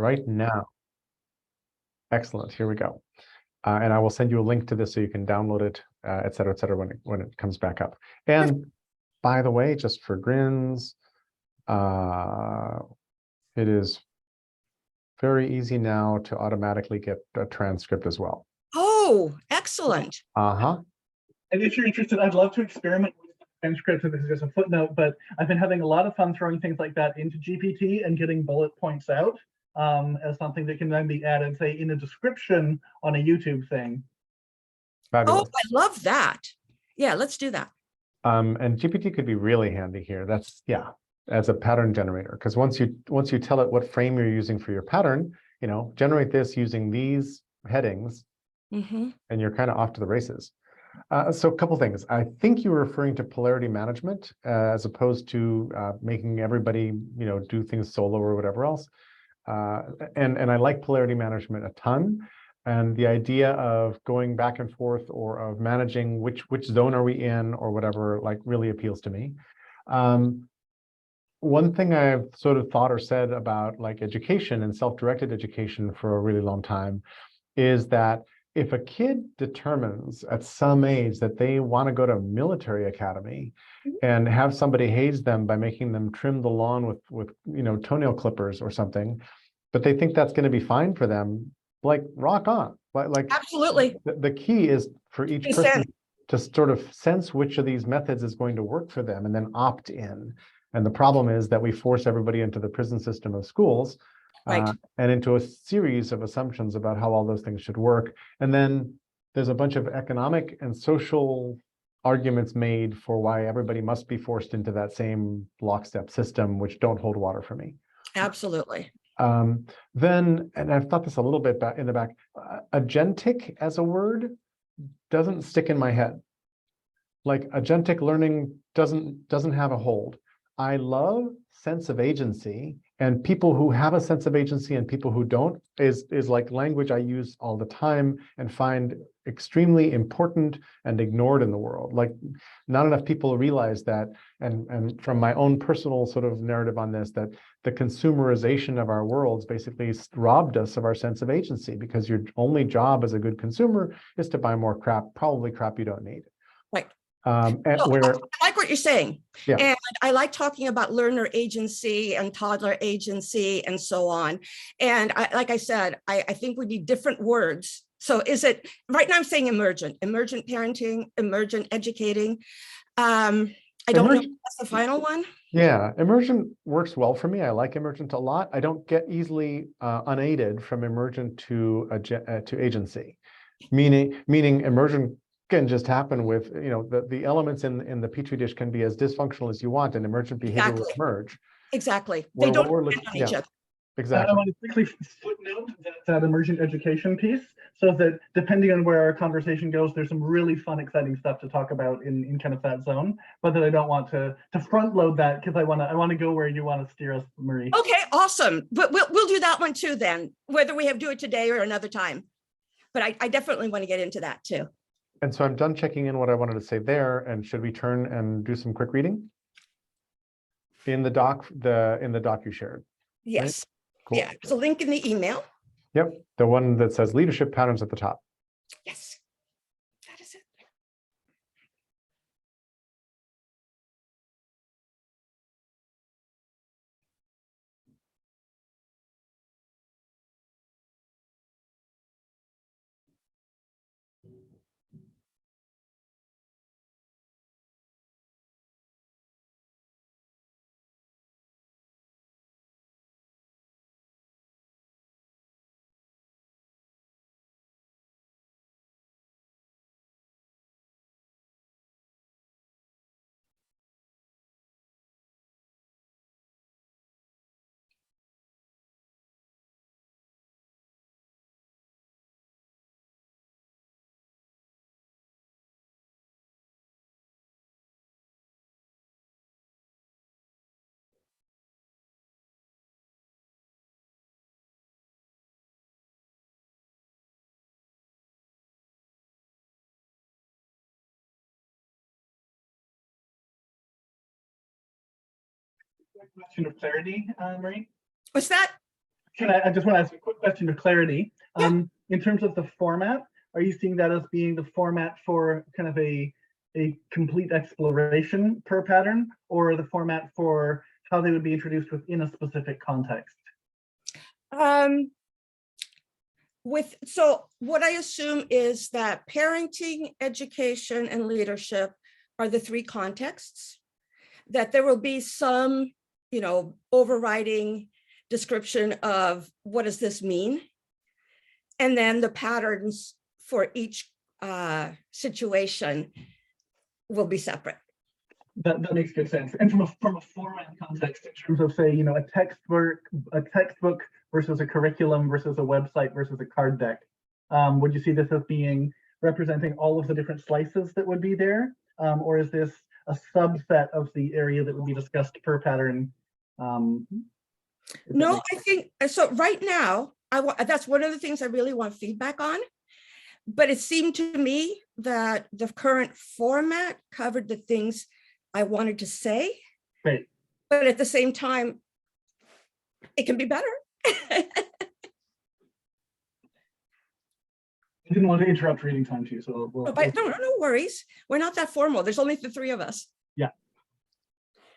right now. Excellent. Here we go. And I will send you a link to this so you can download it, et cetera, when it comes back up. And by the way, just for grins, it is very easy now to automatically get a transcript as well. Oh, excellent. Uh-huh. And if you're interested, I'd love to experiment with transcripts. This is just a footnote, but I've been having a lot of fun throwing things like that into GPT and getting bullet points out as something that can then be added, say, in a description on a YouTube thing. Fabulous. Oh, I love that. Yeah, let's do that. And GPT could be really handy here. That's, yeah, as a pattern generator, because once you tell it what frame you're using for your pattern, you know, generate this using these headings, and you're kind of off to the races. So a couple things. I think you were referring to polarity management as opposed to making everybody, you know, do things solo or whatever else. And I like polarity management a ton. And the idea of going back and forth or of managing which zone are we in or whatever, like, really appeals to me. One thing I've sort of thought or said about like education and self-directed education for a really long time is that if a kid determines at some age that they want to go to a military academy and have somebody haze them by making them trim the lawn with you know, toenail clippers or something, but they think that's going to be fine for them, like, rock on. Like Absolutely. The key is for each person to sort of sense which of these methods is going to work for them and then opt in. And the problem is that we force everybody into the prison system of schools, and into a series of assumptions about how all those things should work. And then there's a bunch of economic and social arguments made for why everybody must be forced into that same lockstep system, which don't hold water for me. Absolutely. Then, and I've thought this a little bit back in the back, agentic as a word doesn't stick in my head. Like, agentic learning doesn't have a hold. I love sense of agency, and people who have a sense of agency and people who don't is like language I use all the time and find extremely important and ignored in the world. Like, not enough people realize that, and from my own personal sort of narrative on this, that the consumerization of our worlds basically robbed us of our sense of agency, because your only job as a good consumer is to buy more crap, probably crap you don't need. Right. I like what you're saying. Yeah. And I like talking about learner agency and toddler agency and so on. And like I said, I think we need different words. So is it, right now I'm saying emergent parenting, emergent educating. I don't know if that's the final one. Yeah, emergent works well for me. I like emergent a lot. I don't get easily unaided from emergent to agency, meaning emergent can just happen with, you know, the elements in the petri dish can be as dysfunctional as you want, and emergent behavior will emerge. Exactly. They don't depend on each other. Exactly. I want to quickly footnote that emergent education piece, so that depending on where our conversation goes, there's some really fun, exciting stuff to talk about in kind of that zone. But that I don't want to front load that, because I want to go where you want to steer us, Marie. Okay, awesome. But we'll do that one too then, whether we do it today or another time. But I definitely want to get into that too. And so I'm done checking in what I wanted to say there. And should we turn and do some quick reading in the doc you shared? Yes. Right? Cool. Yeah, there's a link in the email. Yep, the one that says leadership patterns at the top. Yes, that is it. Question of clarity, Marie? What's that? I just want to ask a quick question of clarity. Yeah. In terms of the format, are you seeing that as being the format for kind of a complete exploration per pattern, or the format for how they would be introduced within a specific context? So what I assume is that parenting, education, and leadership are the three contexts, that there will be some, overriding description of what does this mean? And then the patterns for each situation will be separate. That makes good sense. And from a format context, in terms of, say, a textbook versus a curriculum versus a website versus a card deck, would you see this as being representing all of the different slices that would be there? Or is this a subset of the area that would be discussed per pattern? No, I think so. Right now, that's one of the things I really want feedback on. But it seemed to me that the current format covered the things I wanted to say. Great. But at the same time, it can be better. I didn't want to interrupt reading time too, so no worries. We're not that formal. There's only the three of us. Yeah.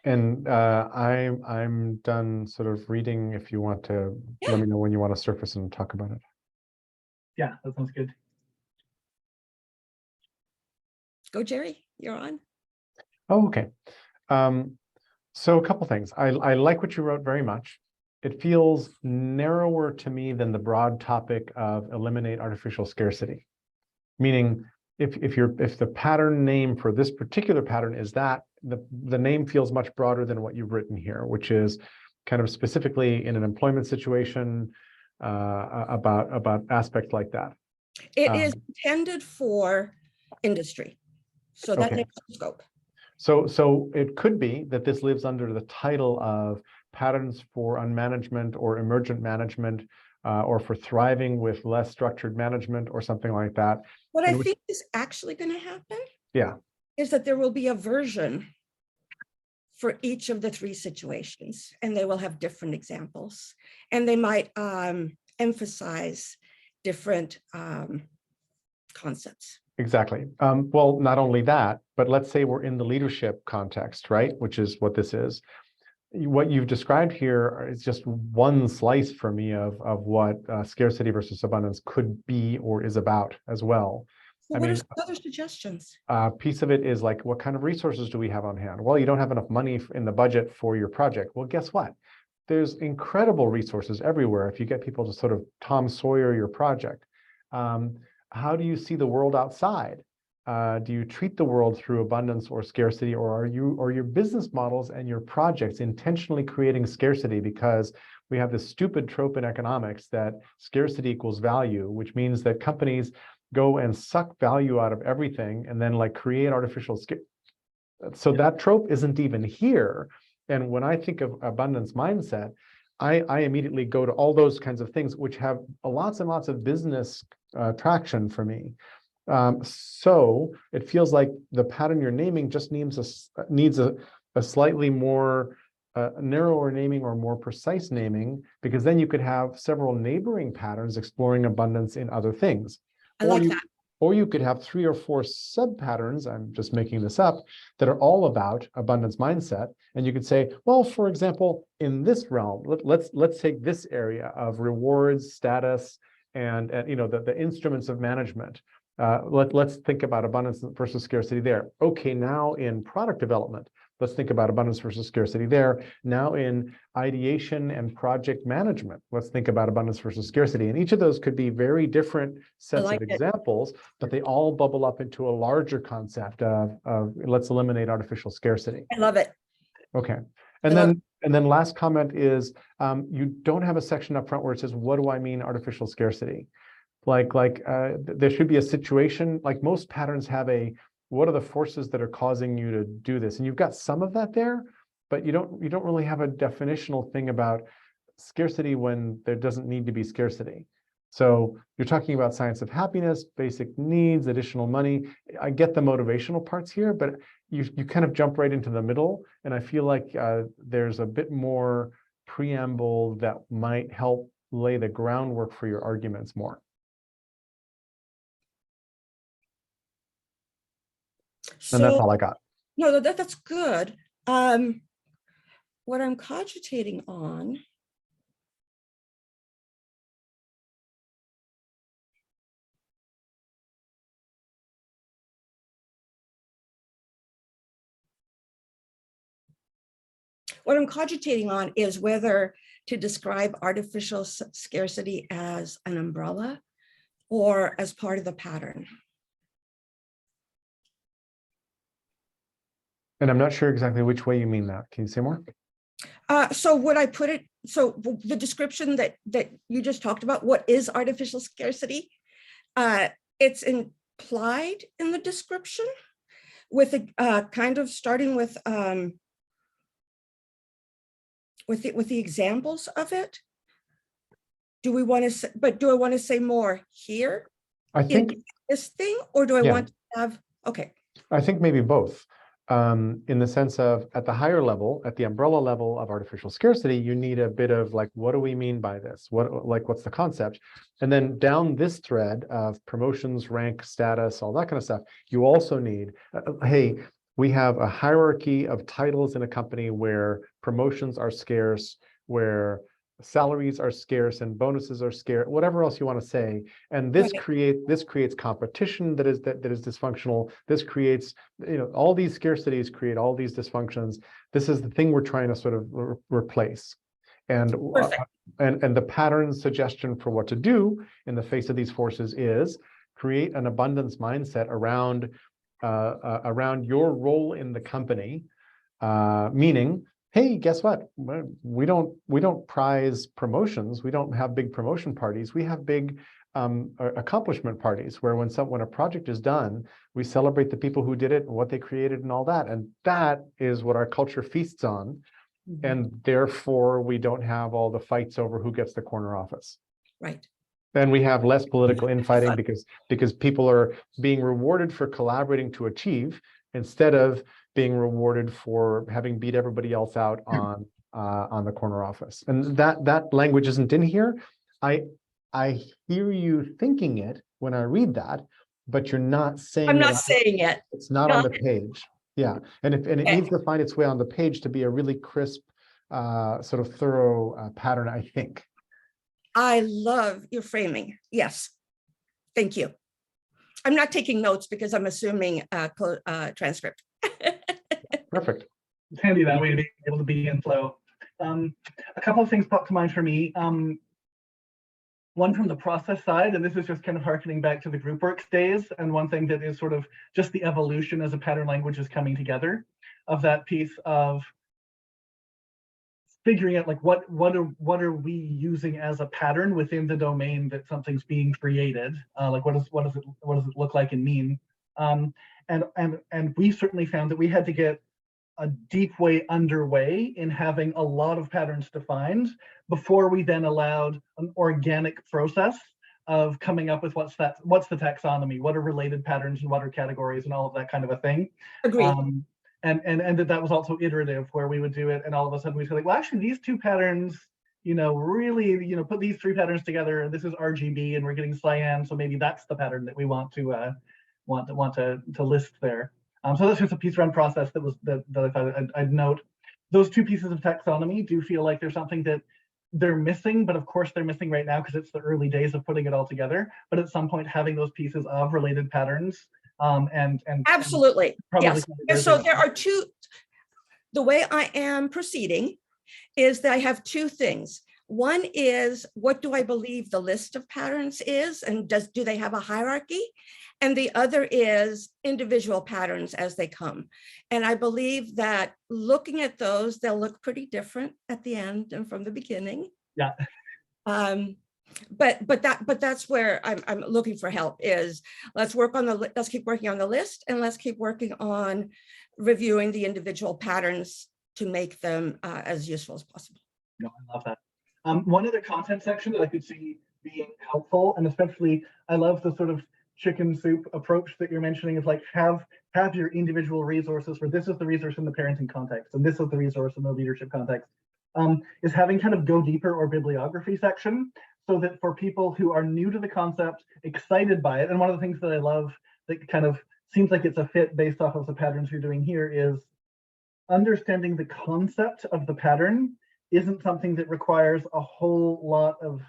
And I'm done sort of reading. If you want to let me know when you want to surface and talk about it. Yeah, that sounds good. Go, Jerry, you're on. Oh, okay. So a couple things. I like what you wrote very much. It feels narrower to me than the broad topic of eliminate artificial scarcity. Meaning, if the pattern name for this particular pattern is that, the name feels much broader than what you've written here, which is kind of specifically in an employment situation about aspects like that. It is intended for industry, so that makes scope. So it could be that this lives under the title of patterns for unmanagement or emergent management, or for thriving with less structured management or something like that. What I think is actually going to happen, is that there will be a version for each of the three situations, and they will have different examples, and they might emphasize different concepts. Exactly. Well, not only that, but let's say we're in the leadership context, right? Which is what this is. What you've described here is just one slice for me of what scarcity versus abundance could be or is about as well. So what are some other suggestions? A piece of it is like, what kind of resources do we have on hand? Well, you don't have enough money in the budget for your project. Well, guess what? There's incredible resources everywhere if you get people to sort of Tom Sawyer your project. How do you see the world outside? Do you treat the world through abundance or scarcity, or are your business models and your projects intentionally creating scarcity because we have this stupid trope in economics that scarcity equals value, which means that companies go and suck value out of everything and then like create artificial scarcity. So that trope isn't even here. And when I think of abundance mindset, I immediately go to all those kinds of things which have lots and lots of business traction for me. So it feels like the pattern you're naming just needs a slightly more narrower naming or more precise naming, because then you could have several neighboring patterns exploring abundance in other things. I like that. Or you could have 3 or 4 sub patterns, I'm just making this up, that are all about abundance mindset. And you could say, well, for example, in this realm, let's take this area of rewards, status, and the instruments of management. Let's think about abundance versus scarcity there. Okay, now in product development, let's think about abundance versus scarcity there. Now in ideation and project management, let's think about abundance versus scarcity. And each of those could be very different sets of examples, but they all bubble up into a larger concept of let's eliminate artificial scarcity. I love it. Okay. And then last comment is you don't have a section up front where it says, what do I mean artificial scarcity? There should be a situation, like most patterns have what are the forces that are causing you to do this? And you've got some of that there, but you don't really have a definitional thing about scarcity when there doesn't need to be scarcity. So you're talking about science of happiness, basic needs, additional money. I get the motivational parts here, but you kind of jump right into the middle. And I feel like there's a bit more preamble that might help lay the groundwork for your arguments more. And that's So, all I got. no, that's good. What I'm cogitating on. What I'm cogitating on is whether to describe artificial scarcity as an umbrella or as part of the pattern. And I'm not sure exactly which way you mean that. Can you say more? So would I put it, so the description that you just talked about, what is artificial scarcity? It's implied in the description with a kind of starting with the examples of it. Do we want to say, but do I want to say more here? I think in this thing, or do I want to have, okay. I think maybe both. In the sense of at the higher level, at the umbrella level of artificial scarcity, you need a bit of like, what do we mean by this? What's the concept? And then down this thread of promotions, rank, status, all that kind of stuff, you also need, hey, we have a hierarchy of titles in a company where promotions are scarce, where salaries are scarce and bonuses are scarce, whatever else you want to say. And this creates competition that is dysfunctional. This creates, all these scarcities create all these dysfunctions. This is the thing we're trying to sort of replace. And the pattern suggestion for what to do in the face of these forces is create an abundance mindset around your role in the company, meaning, hey, guess what? We don't prize promotions. We don't have big promotion parties. We have big accomplishment parties where when a project is done, we celebrate the people who did it and what they created and all that. And that is what our culture feasts on. Mm-hmm. And therefore, we don't have all the fights over who gets the corner office. Right. Then we have less political infighting because people are being rewarded for collaborating to achieve instead of being rewarded for having beat everybody else out on the corner office. And that language isn't in here. I hear you thinking it when I read that, but you're not saying I'm not saying it. It's not on the page. Yeah. And it needs to find its way on the page to be a really crisp, sort of thorough pattern, I think. I love your framing. Yes. Thank you. I'm not taking notes because I'm assuming transcript. Perfect. It's handy that way to be able to be in flow. A couple of things pop to mind for me. One from the process side, and this is just kind of harkening back to the GroupWorks days, and one thing that is sort of just the evolution as a pattern language is coming together of that piece of figuring out like what are we using as a pattern within the domain that something's being created, like what does it look like and mean, and we certainly found that we had to get a deep way underway in having a lot of patterns defined before we then allowed an organic process of coming up with what's the taxonomy, what are related patterns and what are categories and all of that kind of a thing. Agreed. And that was also iterative, where we would do it and all of a sudden we'd say like, well, actually these two patterns, really, put these three patterns together, and this is RGB and we're getting cyan, so maybe that's the pattern that we want to list there. So that's just a piece around process that I thought I'd note. Those two pieces of taxonomy do feel like there's something that they're missing, but of course they're missing right now because it's the early days of putting it all together. But at some point, having those pieces of related patterns and absolutely, yes. So there are two. The way I am proceeding is that I have two things. One is, what do I believe the list of patterns is, and do they have a hierarchy? And the other is individual patterns as they come. And I believe that looking at those, they'll look pretty different at the end and from the beginning. Yeah. But that's where I'm looking for help is let's keep working on the list, and let's keep working on reviewing the individual patterns to make them as useful as possible. No, I love that. One other content section that I could see being helpful, and especially I love the sort of chicken soup approach that you're mentioning, is like have your individual resources, where this is the resource in the parenting context and this is the resource in the leadership context. is having kind of go deeper or bibliography section, so that for people who are new to the concept, excited by it, and one of the things that I love that kind of seems like it's a fit based off of the patterns you're doing here is understanding the concept of the pattern isn't something that requires a whole lot of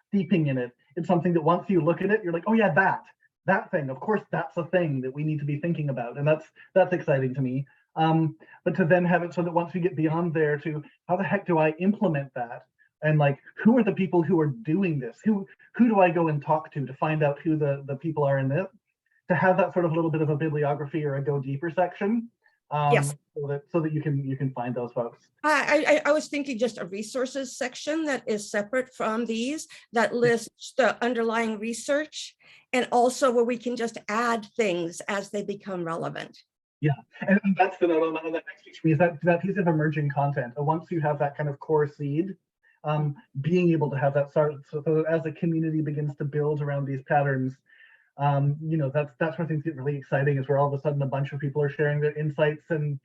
steeping in it. It's something that once you look at it, you're like, oh yeah, that thing, of course, that's a thing that we need to be thinking about. And that's exciting to me. But to then have it so that once we get beyond there to how the heck do I implement that? And like, who are the people who are doing this? Who do I go and talk to find out who the people are in this? To have that sort of little bit of a bibliography or a go deeper section. Yes. So that you can find those folks. I was thinking just a resources section that is separate from these, that lists the underlying research, and also where we can just add things as they become relevant. Yeah, and that's the note on that next page for me, is that piece of emerging content. Once you have that kind of core seed, being able to have that start, so that as a community begins to build around these patterns, you know, that's where things get really exciting, is where all of a sudden a bunch of people are sharing their insights and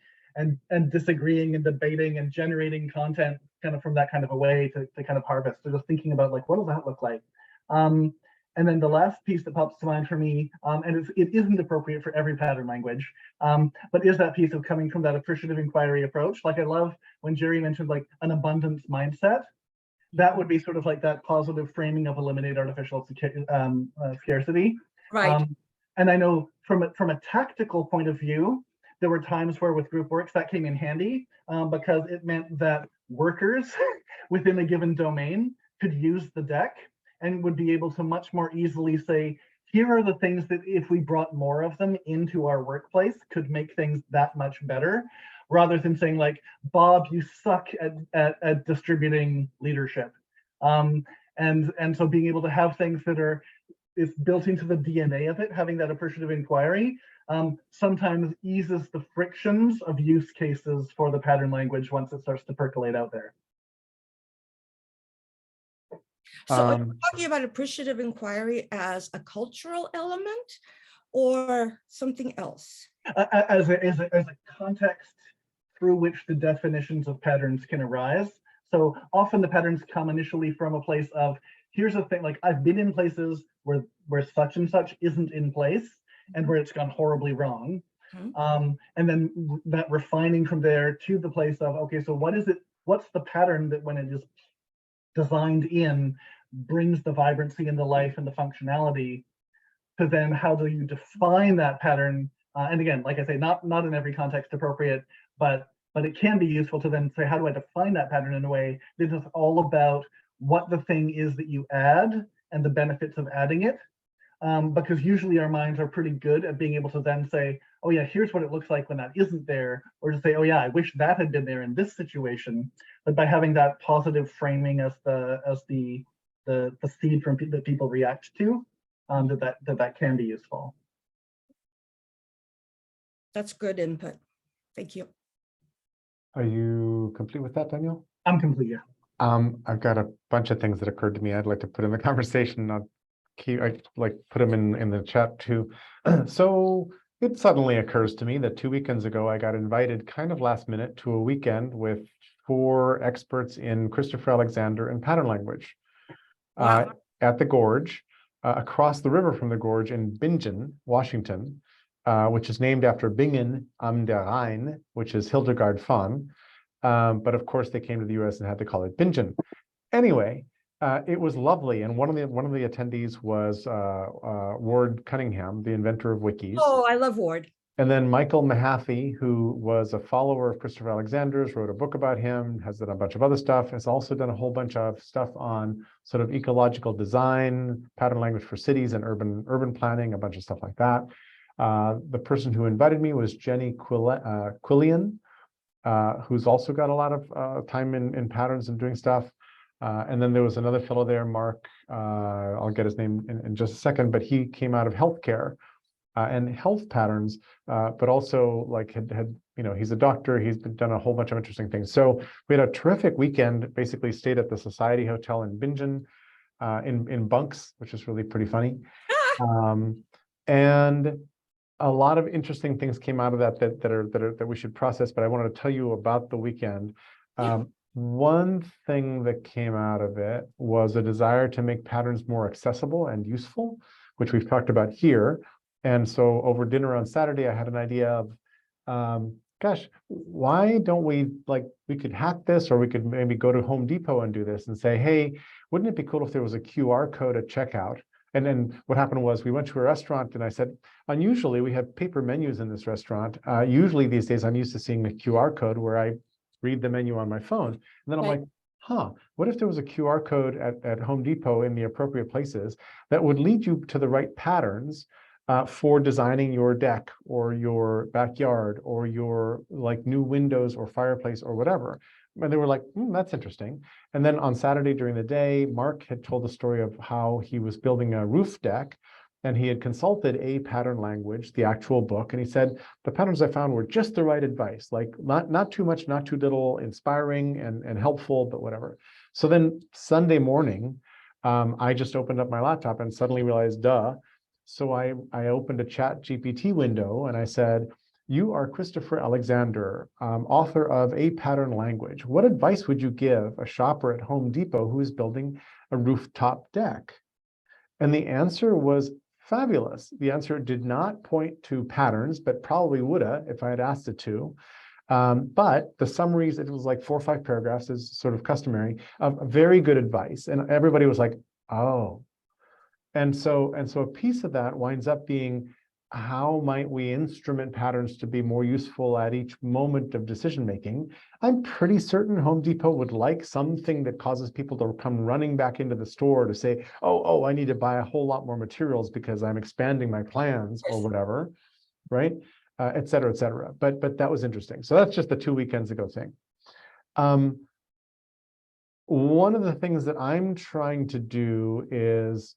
disagreeing and debating and generating content kind of from that kind of a way to kind of harvest. So just thinking about like, what does that look like? And then the last piece that pops to mind for me, and it isn't appropriate for every pattern language, but is that piece of coming from that appreciative inquiry approach. Like I love when Jerry mentioned like an abundance mindset. That would be sort of like that positive framing of eliminate artificial scarcity. Right. And I know from a tactical point of view, there were times where with group works that came in handy, because it meant that workers within a given domain could use the deck and would be able to much more easily say, here are the things that if we brought more of them into our workplace could make things that much better, rather than saying like, Bob, you suck at distributing leadership. And so being able to have things that is built into the DNA of it, having that appreciative inquiry, sometimes eases the frictions of use cases for the pattern language once it starts to percolate out there. So are you talking about appreciative inquiry as a cultural element or something else? As a context through which the definitions of patterns can arise. So often the patterns come initially from a place of, here's the thing, like I've been in places where such and such isn't in place and where it's gone horribly wrong. And then that refining from there to the place of, okay, so what's the pattern that when it is designed in brings the vibrancy and the life and the functionality, to then how do you define that pattern? And again, like I say, not in every context appropriate, but it can be useful to then say, how do I define that pattern in a way that is all about what the thing is that you add and the benefits of adding it? Because usually our minds are pretty good at being able to then say, oh yeah, here's what it looks like when that isn't there, or to say, oh yeah, I wish that had been there in this situation. But by having that positive framing as the seed from that people react to, that can be useful. That's good input. Thank you. Are you complete with that, Daniel? I'm complete, yeah. I've got a bunch of things that occurred to me I'd like to put in the conversation. I like put them in the chat too. So it suddenly occurs to me that 2 weekends ago, I got invited kind of last minute to a weekend with 4 experts in Christopher Alexander and pattern language. Wow. At the Gorge, across the river from the Gorge in Bingen, Washington, which is named after Bingen am der Rhein, which is Hildegard von. But of course, they came to the US and had to call it Bingen. Anyway, it was lovely. And one of the attendees was Ward Cunningham, the inventor of wikis. Oh, I love Ward. And then Michael Mahaffey, who was a follower of Christopher Alexander's, wrote a book about him, has done a bunch of other stuff, has also done a whole bunch of stuff on sort of ecological design, pattern language for cities and urban planning, a bunch of stuff like that. The person who invited me was Jenny Quillian, who's also got a lot of time in patterns and doing stuff. And then there was another fellow there, Mark, I'll get his name in just a second, but he came out of healthcare and health patterns, but also like had he's a doctor, he's done a whole bunch of interesting things. So we had a terrific weekend, basically stayed at the Society Hotel in Bingen in bunks, which is really pretty funny. And a lot of interesting things came out of that we should process, but I wanted to tell you about the weekend. One thing that came out of it was a desire to make patterns more accessible and useful, which we've talked about here. And so over dinner on Saturday, I had an idea of, gosh, why don't we, like, we could hack this, or we could maybe go to Home Depot and do this and say, hey, wouldn't it be cool if there was a QR code at checkout? And then what happened was we went to a restaurant and I said, unusually, we have paper menus in this restaurant. Usually these days, I'm used to seeing the QR code where I read the menu on my phone. And then I'm Right. like, huh, what if there was a QR code at Home Depot in the appropriate places that would lead you to the right patterns for designing your deck or your backyard or your like new windows or fireplace or whatever. And they were like, that's interesting. And then on Saturday during the day, Mark had told the story of how he was building a roof deck and he had consulted a pattern language, the actual book. And he said, the patterns I found were just the right advice, like not too much, not too little, inspiring and helpful, but whatever. So then Sunday morning, I just opened up my laptop and suddenly realized, duh. So I opened a chat GPT window and I said, you are Christopher Alexander, author of A Pattern Language. What advice would you give a shopper at Home Depot who is building a rooftop deck? And the answer was fabulous. The answer did not point to patterns, but probably would have if I had asked it to. But the summaries, it was like 4 or 5 paragraphs, is sort of customary, of very good advice. And everybody was like, oh. And so a piece of that winds up being, how might we instrument patterns to be more useful at each moment of decision making? I'm pretty certain Home Depot would like something that causes people to come running back into the store to say, oh, I need to buy a whole lot more materials because I'm expanding my plans or whatever, right? Et cetera, et cetera. But that was interesting. So that's just the 2 weekends ago thing. One of the things that I'm trying to do is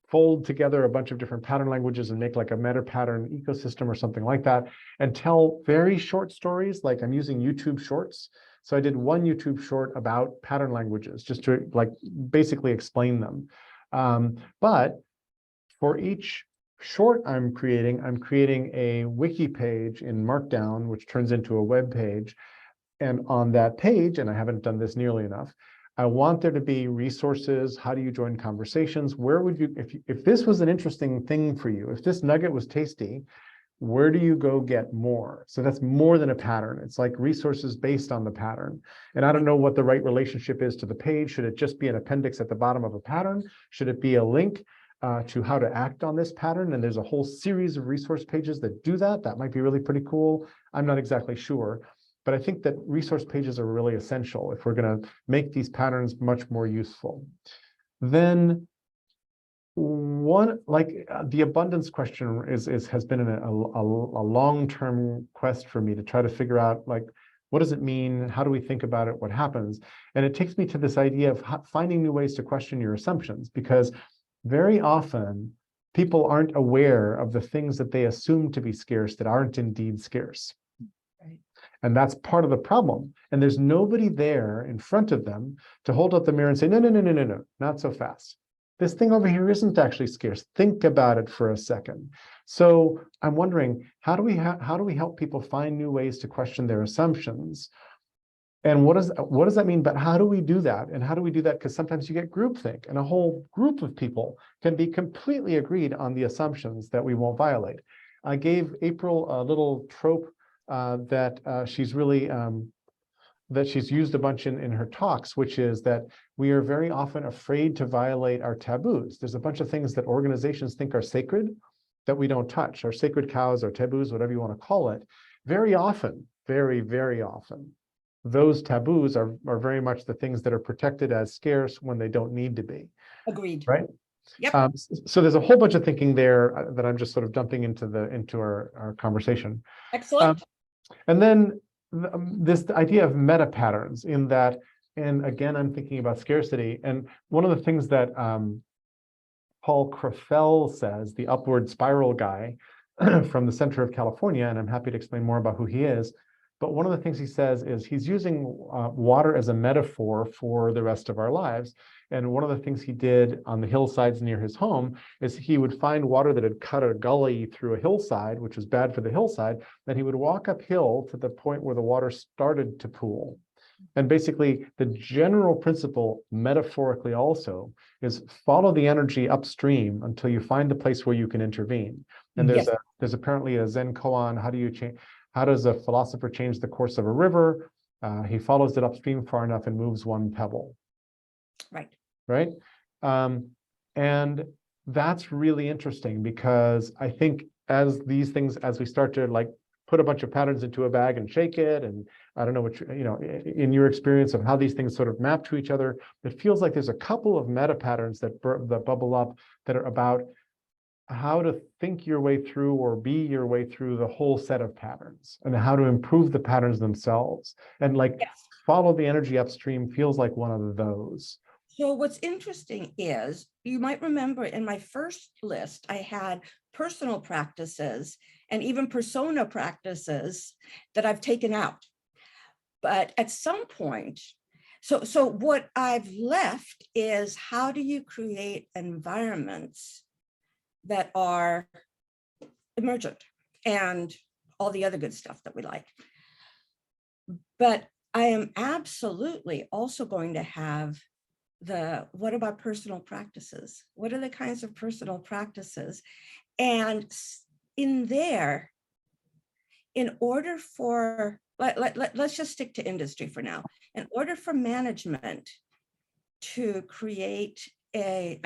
fold together a bunch of different pattern languages and make like a meta pattern ecosystem or something like that, and tell very short stories. Like I'm using YouTube shorts. So I did one YouTube short about pattern languages just to like basically explain them. But for each short I'm creating a wiki page in Markdown, which turns into a web page. And on that page, and I haven't done this nearly enough, I want there to be resources. How do you join conversations? Where would you, if this was an interesting thing for you, if this nugget was tasty, where do you go get more? So that's more than a pattern. It's like resources based on the pattern. And I don't know what the right relationship is to the page. Should it just be an appendix at the bottom of a pattern? Should it be a link to how to act on this pattern? And there's a whole series of resource pages that do that. That might be really pretty cool. I'm not exactly sure. But I think that resource pages are really essential if we're going to make these patterns much more useful. Then one, like the abundance question has been a long-term quest for me to try to figure out, like, what does it mean? How do we think about it? What happens? And it takes me to this idea of finding new ways to question your assumptions, because very often people aren't aware of the things that they assume to be scarce that aren't indeed scarce. And that's part of the problem. And there's nobody there in front of them to hold up the mirror and say, no, not so fast. This thing over here isn't actually scarce. Think about it for a second. So I'm wondering, how do we help people find new ways to question their assumptions? And what does that mean? But how do we do that? And how do we do that? Because sometimes you get groupthink, and a whole group of people can be completely agreed on the assumptions that we won't violate. I gave April a little trope that she's really that she's used a bunch in her talks, which is that we are very often afraid to violate our taboos. There's a bunch of things that organizations think are sacred that we don't touch, our sacred cows, our taboos, whatever you want to call it. Very often, very, very often, those taboos are very much the things that are protected as scarce when they don't need to be. Agreed. Right? Yep. So there's a whole bunch of thinking there that I'm just sort of dumping into our conversation. Excellent. And then this idea of meta patterns, in that, and again, I'm thinking about scarcity. And one of the things that Paul Crefel says, the upward spiral guy from the center of California, and I'm happy to explain more about who he is. But one of the things he says is he's using water as a metaphor for the rest of our lives. And one of the things he did on the hillsides near his home is he would find water that had cut a gully through a hillside, which was bad for the hillside. Then he would walk uphill to the point where the water started to pool. And basically, the general principle, metaphorically also, is follow the energy upstream until you find the place where you can intervene. And Yes. there's apparently a Zen koan. How does a philosopher change the course of a river? He follows it upstream far enough and moves one pebble. Right. Right. And that's really interesting, because I think as these things, as we start to like put a bunch of patterns into a bag and shake it, and I don't know what in your experience of how these things sort of map to each other, it feels like there's a couple of meta patterns that bubble up that are about how to think your way through or be your way through the whole set of patterns, and how to improve the patterns themselves. And like Yes. follow the energy upstream feels like one of those. So what's interesting is, you might remember in my first list, I had personal practices and even persona practices that I've taken out. But at some point, so what I've left is, how do you create environments that are emergent and all the other good stuff that we like? But I am absolutely also going to have what about personal practices? What are the kinds of personal practices? And in there, in order for, let's just stick to industry for now. In order for management to create a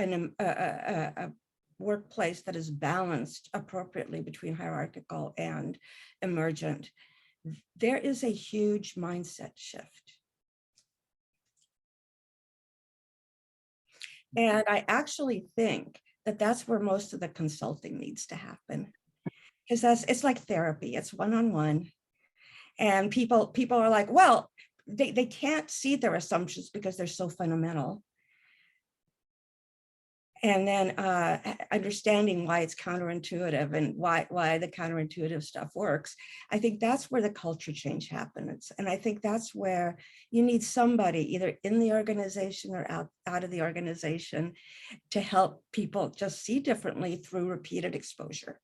workplace that is balanced appropriately between hierarchical and emergent, there is a huge mindset shift. And I actually think that that's where most of the consulting needs to happen, because it's like therapy. It's one-on-one, and people are like, well, they can't see their assumptions because they're so fundamental. And then understanding why it's counterintuitive and why the counterintuitive stuff works. I think that's where the culture change happens. And I think that's where you need somebody either in the organization or out of the organization to help people just see differently through repeated exposure.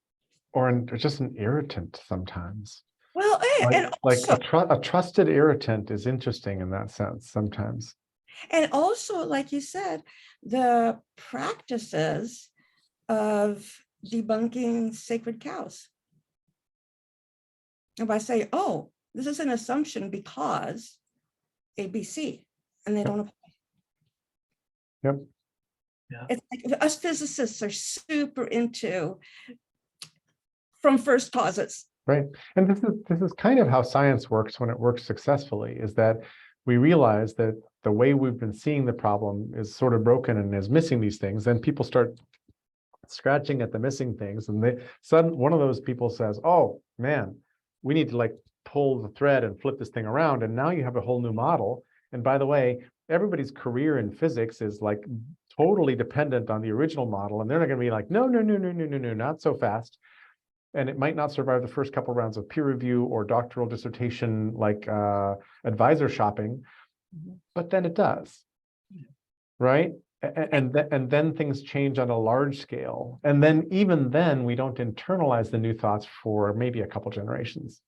Or just an irritant sometimes. Well, and also, a trusted irritant is interesting in that sense sometimes. And also, like you said, the practices of debunking sacred cows. If I say, oh, this is an assumption because ABC, and they don't apply. Yep. Yeah. It's like us physicists are super into from first causes. Right. And this is kind of how science works when it works successfully, is that we realize that the way we've been seeing the problem is sort of broken and is missing these things. Then people start scratching at the missing things, and one of those people says, oh man, we need to like pull the thread and flip this thing around. And now you have a whole new model. And by the way, everybody's career in physics is like totally dependent on the original model. And they're not going to be like, no, not so fast. And it might not survive the first couple rounds of peer review or doctoral dissertation, like advisor shopping, but then it does, right? And then things change on a large scale. And then even then, we don't internalize the new thoughts for maybe a couple generations.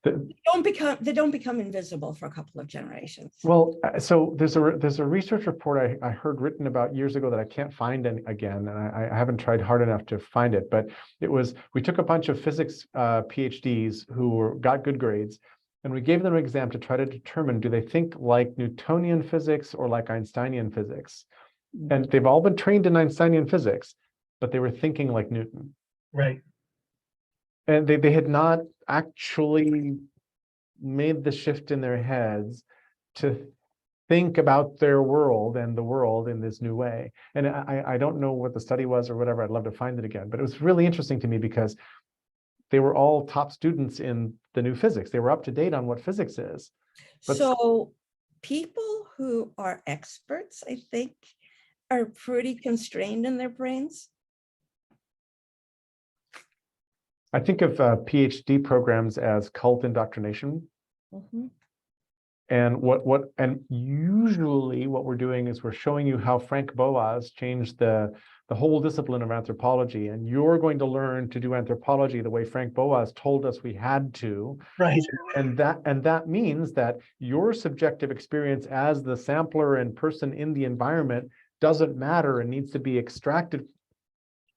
They don't become invisible for a couple of generations. Well, so there's a research report I heard written about years ago that I can't find again, and I haven't tried hard enough to find it. But we took a bunch of physics PhDs who got good grades, and we gave them an exam to try to determine, do they think like Newtonian physics or like Einsteinian physics? And they've all been trained in Einsteinian physics, but they were thinking like Newton. Right. And they had not actually made the shift in their heads to think about their world and the world in this new way. And I don't know what the study was or whatever. I'd love to find it again. But it was really interesting to me because they were all top students in the new physics. They were up to date on what physics is. But so people who are experts, I think, are pretty constrained in their brains. I think of PhD programs as cult indoctrination. Mm-hmm. And usually what we're doing is we're showing you how Frank Boas changed the whole discipline of anthropology, and you're going to learn to do anthropology the way Frank Boas told us we had to. Right. And that means that your subjective experience as the sampler and person in the environment doesn't matter and needs to be extracted.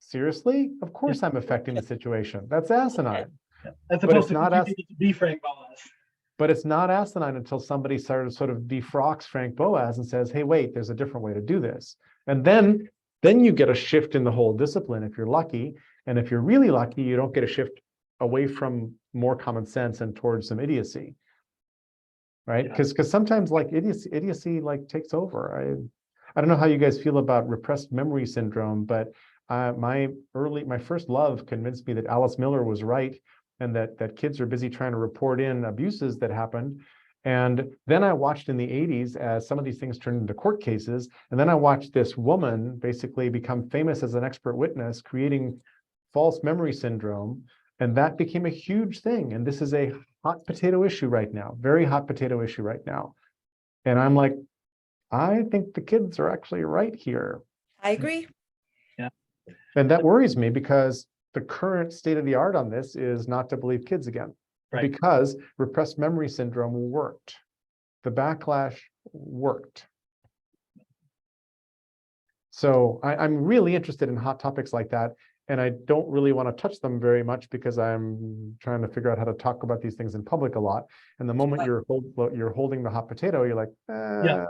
Seriously? Of course I'm affecting the situation. That's asinine. As But opposed it's to not teaching people to be Frank Boas. But it's not asinine until somebody sort of defrocks Frank Boas and says, hey, wait, there's a different way to do this. And then you get a shift in the whole discipline if you're lucky. And if you're really lucky, you don't get a shift away from more common sense and towards some idiocy. Right? Because sometimes like idiocy like takes over. I don't know how you guys feel about repressed memory syndrome, but my first love convinced me that Alice Miller was right, and that kids are busy trying to report in abuses that happened. And then I watched in the 80s as some of these things turned into court cases. And then I watched this woman basically become famous as an expert witness, creating false memory syndrome. And that became a huge thing. And this is a hot potato issue right now, very hot potato issue right now. And I'm like, I think the kids are actually right here. I agree. Yeah. And that worries me because the current state of the art on this is not to believe kids again, Right. because repressed memory syndrome worked. The backlash worked. So I'm really interested in hot topics like that. And I don't really want to touch them very much because I'm trying to figure out how to talk about these things in public a lot. And the moment you're holding the hot potato, you're like, Yeah.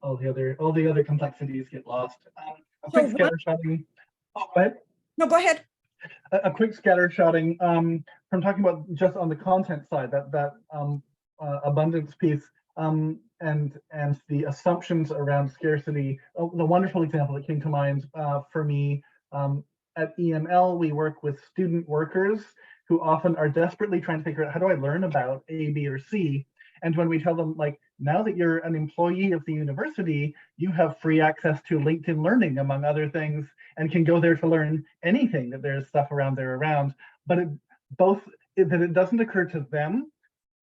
All the other complexities get lost. A quick scattershotting. Oh, go ahead. No, go ahead. A quick scattershotting from talking about just on the content side, that abundance piece, and the assumptions around scarcity. The wonderful example that came to mind for me, at EML, we work with student workers who often are desperately trying to figure out, how do I learn about A, B, or C? And when we tell them, like, now that you're an employee of the university, you have free access to LinkedIn Learning, among other things, and can go there to learn anything, that there's stuff around there around. But it doesn't occur to them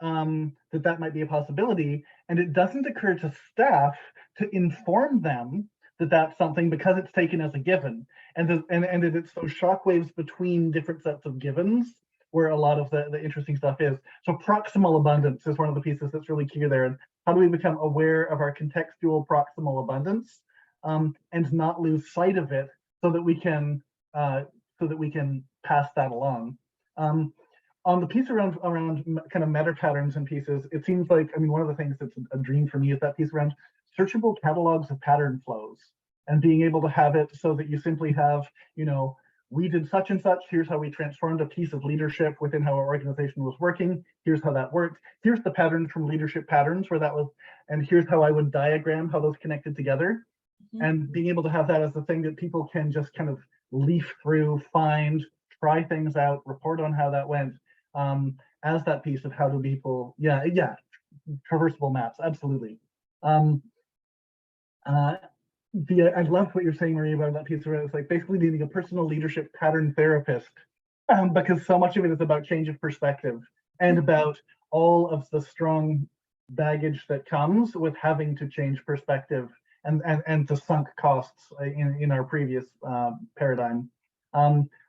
that might be a possibility, and it doesn't occur to staff to inform them that that's something, because it's taken as a given, and it's those shockwaves between different sets of givens where a lot of the interesting stuff is. So proximal abundance is one of the pieces that's really key there. And how do we become aware of our contextual proximal abundance, and not lose sight of it, so that we can pass that along. On the piece around kind of meta patterns and pieces, it seems like, I mean, one of the things that's a dream for me is that piece around searchable catalogs of pattern flows, and being able to have it so that you simply have, we did such and such, here's how we transformed a piece of leadership within how our organization was working, here's how that worked, here's the patterns from leadership patterns where that was, and here's how I would diagram how those connected together. Mm-hmm. And being able to have that as a thing that people can just kind of leaf through, find, try things out, report on how that went, as that piece of how do people, traversable maps, absolutely. I love what you're saying, Marie, about that piece where it's like basically needing a personal leadership pattern therapist, because so much of it is about change of perspective and about all of the strong baggage that comes with having to change perspective and the sunk costs in our previous paradigm.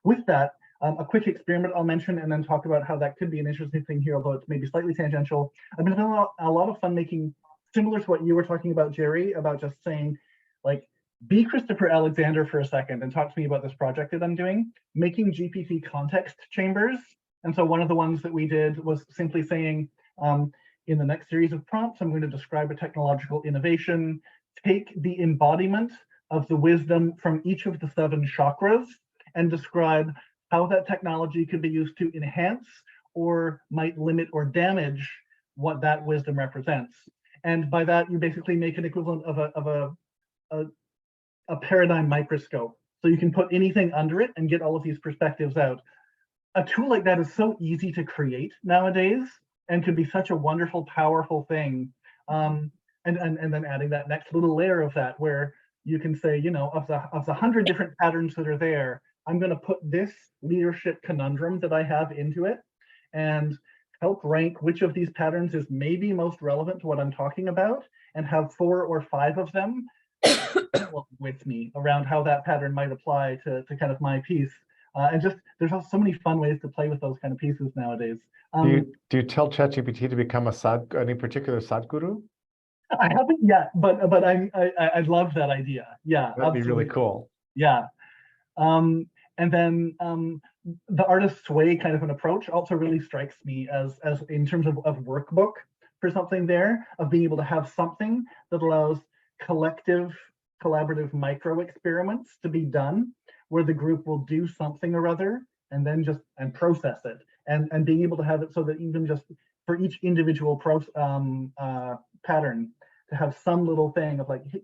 With that, a quick experiment I'll mention and then talk about how that could be an interesting thing here, although it's maybe slightly tangential. I've been having a lot of fun making, similar to what you were talking about, Jerry, about just saying, like, be Christopher Alexander for a second and talk to me about this project that I'm doing, making GPT context chambers. And so one of the ones that we did was simply saying, in the next series of prompts, I'm going to describe a technological innovation, take the embodiment of the wisdom from each of the 7 chakras, and describe how that technology could be used to enhance or might limit or damage what that wisdom represents. And by that, you basically make an equivalent of a paradigm microscope. So you can put anything under it and get all of these perspectives out. A tool like that is so easy to create nowadays and could be such a wonderful, powerful thing. And then adding that next little layer of that, where you can say, of the 100 different patterns that are there, I'm going to put this leadership conundrum that I have into it, and help rank which of these patterns is maybe most relevant to what I'm talking about, and have 4 or 5 of them with me around how that pattern might apply to kind of my piece. And just, there's so many fun ways to play with those kind of pieces nowadays. Do you tell ChatGPT to become any particular Sadhguru? I haven't yet, but I love that idea. Yeah, That'd be absolutely. really cool. Yeah. And then the artist's way kind of an approach also really strikes me as in terms of workbook for something there, of being able to have something that allows collective, collaborative micro experiments to be done, where the group will do something or other and then just process it, and being able to have it so that even just for each individual pattern, to have some little thing of like, hey,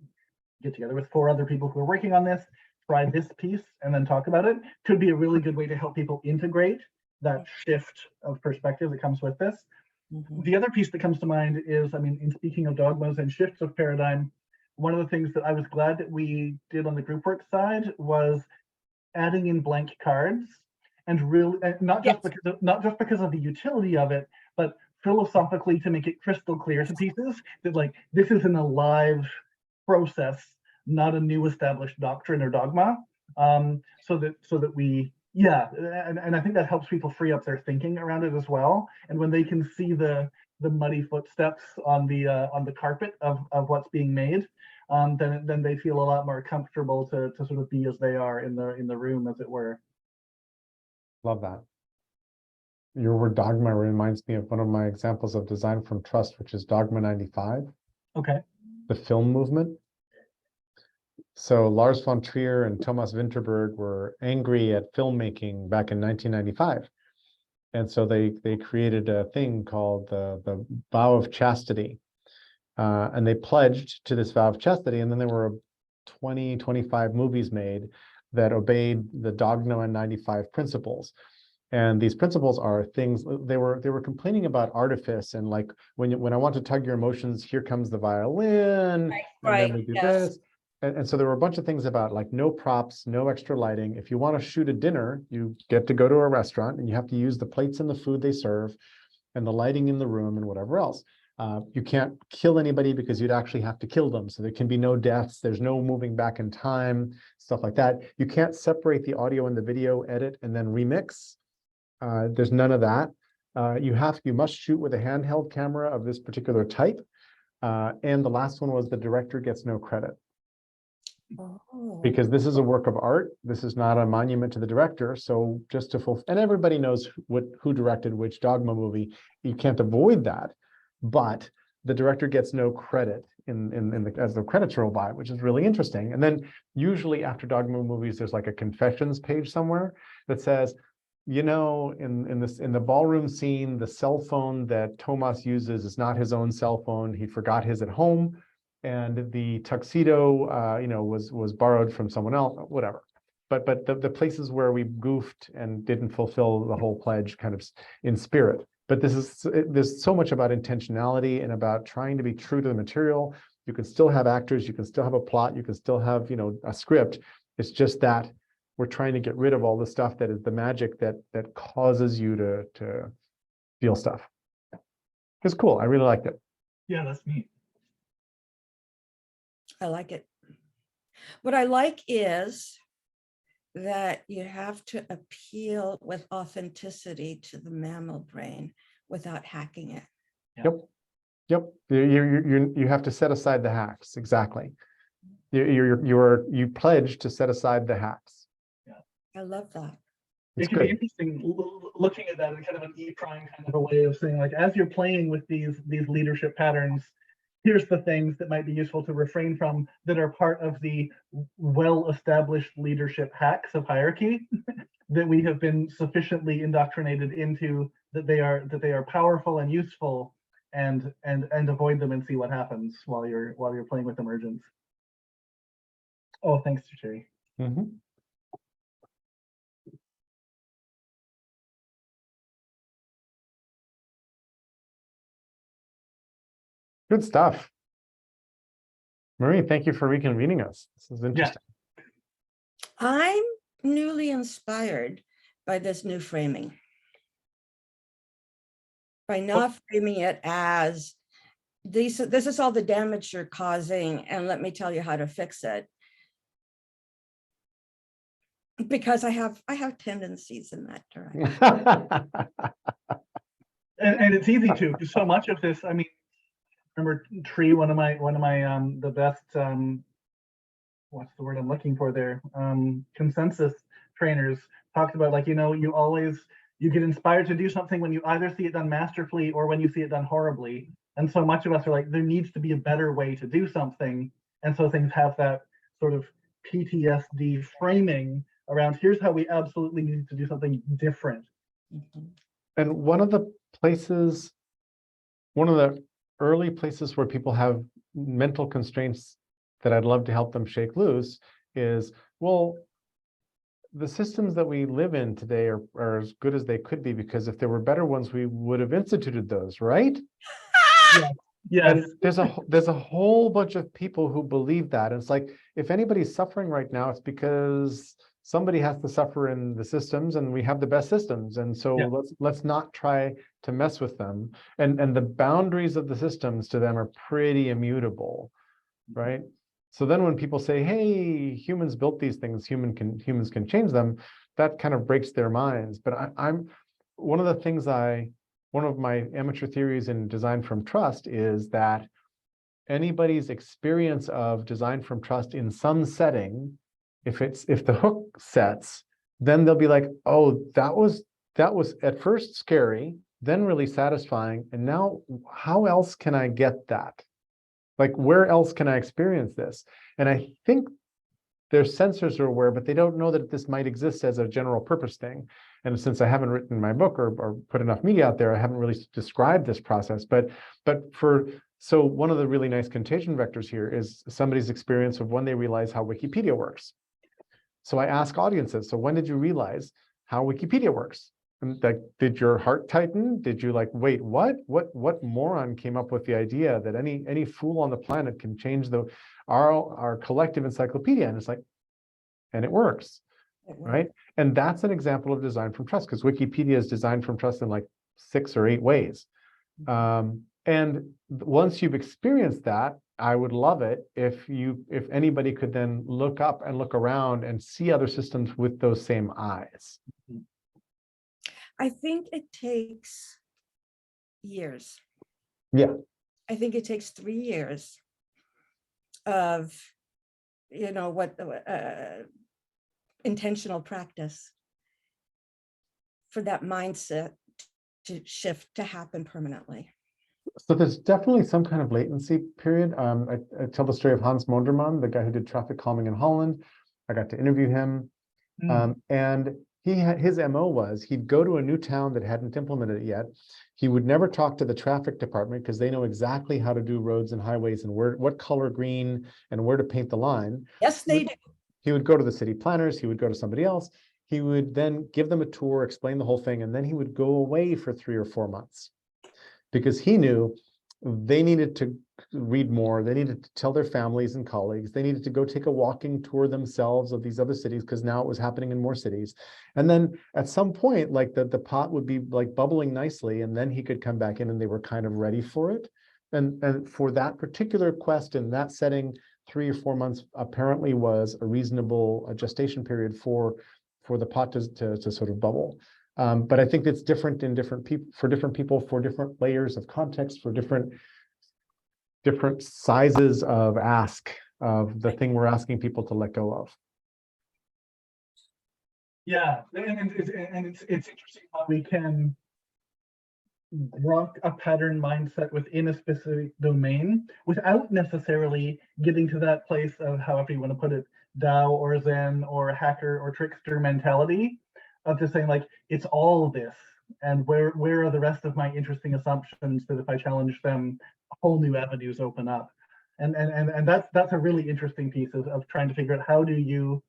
get together with 4 other people who are working on this, try this piece, and then talk about it, could be a really good way to help people integrate that shift of perspective that comes with this. The other piece that comes to mind is, I mean, in speaking of dogmas and shifts of paradigm, one of the things that I was glad that we did on the group work side was adding in blank cards, and really not just because of the utility of it, but philosophically to make it crystal clear to pieces that like this is an alive process, not a new established doctrine or dogma. So that we, yeah, and I think that helps people free up their thinking around it as well. And when they can see the muddy footsteps on the carpet of what's being made, then they feel a lot more comfortable to sort of be as they are in the room, as it were. Love that. Your word dogma reminds me of one of my examples of design from trust, which is Dogma 95. Okay. The film movement. So Lars von Trier and Thomas Vinterberg were angry at filmmaking back in 1995. And so they created a thing called the vow of chastity. And they pledged to this vow of chastity. And then there were 25 movies made that obeyed the Dogma 95 principles. And these principles are things they were complaining about artifice, and like when I want to tug your emotions, here comes the violin, and then we do this. And so there were a bunch of things about like no props, no extra lighting. If you want to shoot a dinner, you get to go to a restaurant and you have to use the plates and the food they serve and the lighting in the room and whatever else. You can't kill anybody because you'd actually have to kill them. So there can be no deaths. There's no moving back in time, stuff like that. You can't separate the audio and the video, edit, and then remix. There's none of that. You must shoot with a handheld camera of this particular type. And the last one was the director gets no credit. Because this is a work of art. This is not a monument to the director. So just to fulfill, and everybody knows who directed which Dogma movie. You can't avoid that, but the director gets no credit as the credits roll by, which is really interesting. And then usually after Dogma movies, there's like a confessions page somewhere that says, you know, in the ballroom scene, the cell phone that Thomas uses is not his own cell phone. He forgot his at home. And the tuxedo, was borrowed from someone else, whatever. But the places where we goofed and didn't fulfill the whole pledge, kind of in spirit. But there's so much about intentionality and about trying to be true to the material. You can still have actors, you can still have a plot, you can still have a script. It's just that we're trying to get rid of all the stuff that is the magic that causes you to feel stuff. It's cool. I really liked it. Yeah, that's neat. I like it. What I like is that you have to appeal with authenticity to the mammal brain without hacking it. Yep. You have to set aside the hacks. Exactly. You pledge to set aside the hacks. Yeah, I love that. It can be interesting looking at that in kind of an E-prime kind of a way of saying, like, as you're playing with these leadership patterns, here's the things that might be useful to refrain from that are part of the well-established leadership hacks of hierarchy that we have been sufficiently indoctrinated into, that they are powerful and useful, and avoid them and see what happens while you're playing with Emergent. Oh, thanks, Terry. Mm-hmm. Good stuff. Marie, thank you for reconvening us. This is interesting. Yeah. I'm newly inspired by this new framing. by not framing it as this is all the damage you're causing, and let me tell you how to fix it. Because I have tendencies in that direction. And it's easy to, because so much of this, I mean, remember Tree, one of my the best what's the word I'm looking for there? Consensus trainers talked about, like, you get inspired to do something when you either see it done masterfully or when you see it done horribly. And so much of us are like, there needs to be a better way to do something. And so things have that sort of PTSD framing around, here's how we absolutely need to do something different. And one of the early places where people have mental constraints that I'd love to help them shake loose is, well, the systems that we live in today are as good as they could be, because if there were better ones, we would have instituted those, right? Yeah. Yes. And there's a whole bunch of people who believe that. And it's like, if anybody's suffering right now, it's because somebody has to suffer in the systems, and we have the best systems. And so let's not try to mess with them. And the boundaries of the systems to them are pretty immutable, right? So then when people say, hey, humans built these things, humans can change them, that kind of breaks their minds. But I'm one of my amateur theories in design from trust is that anybody's experience of design from trust in some setting, if the hook sets, then they'll be like, oh, that was at first scary, then really satisfying, and now how else can I get that? Like, where else can I experience this? And I think their sensors are aware, but they don't know that this might exist as a general purpose thing. And since I haven't written my book or put enough media out there, I haven't really described this process. So one of the really nice contagion vectors here is somebody's experience of when they realize how Wikipedia works. So I ask audiences, so when did you realize how Wikipedia works? And like, did your heart tighten? Did you like, wait, what moron came up with the idea that any fool on the planet can change our collective encyclopedia? And it's like, and it works, right? And that's an example of design from trust, because Wikipedia is designed from trust in like 6 or 8 ways. And once you've experienced that, I would love it if anybody could then look up and look around and see other systems with those same eyes. I think it takes years. Yeah. I think it takes 3 years of, intentional practice for that mindset to shift, to happen permanently. So there's definitely some kind of latency period. I tell the story of Hans Monderman, the guy who did traffic calming in Holland. I got to interview him. And his MO was he'd go to a new town that hadn't implemented it yet. He would never talk to the traffic department because they know exactly how to do roads and highways and what color green and where to paint the line. Yes, they do. He would go to the city planners. He would go to somebody else. He would then give them a tour, explain the whole thing, and then he would go away for 3 or 4 months because he knew they needed to read more. They needed to tell their families and colleagues. They needed to go take a walking tour themselves of these other cities because now it was happening in more cities. And then at some point, like the pot would be like bubbling nicely, and then he could come back in and they were kind of ready for it. And for that particular quest in that setting, 3 or 4 months apparently was a reasonable gestation period for the pot to sort of bubble. But I think it's different in different people, for different layers of context, for different sizes of ask of the thing we're asking people to let go of. Yeah, and it's interesting how we can grok a pattern mindset within a specific domain without necessarily getting to that place of, however you want to put it, Tao or Zen or hacker or trickster mentality of just saying, like, it's all this, and where are the rest of my interesting assumptions that if I challenge them, whole new avenues open up. And that's a really interesting piece of trying to figure out how do you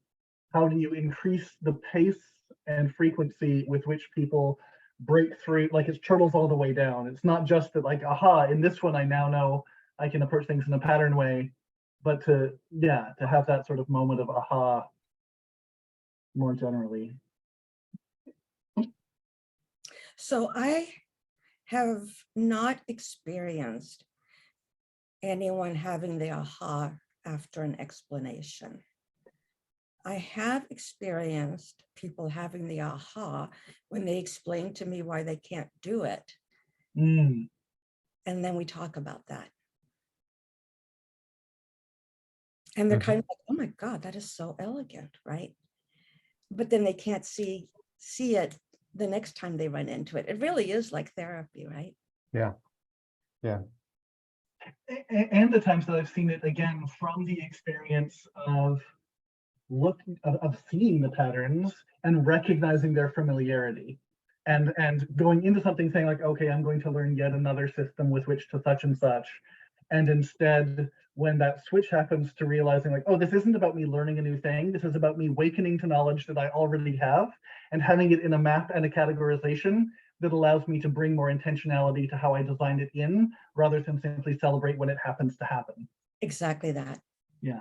increase the pace and frequency with which people break through, like it's turtles all the way down. It's not just that, like, aha, in this one I now know I can approach things in a pattern way, but to have that sort of moment of aha more generally. So I have not experienced anyone having the aha after an explanation. I have experienced people having the aha when they explain to me why they can't do it. Mm. And then we talk about that. And they're kind of like, oh my God, that is so elegant, right? But then they can't see it the next time they run into it. It really is like therapy, right? Yeah. Yeah. And the times that I've seen it again from the experience of seeing the patterns and recognizing their familiarity, and going into something saying like, okay, I'm going to learn yet another system with which to such and such, and instead when that switch happens to realizing like, oh, this isn't about me learning a new thing, this is about me awakening to knowledge that I already have and having it in a map and a categorization that allows me to bring more intentionality to how I designed it in, rather than simply celebrate when it happens to happen. Exactly that. Yeah.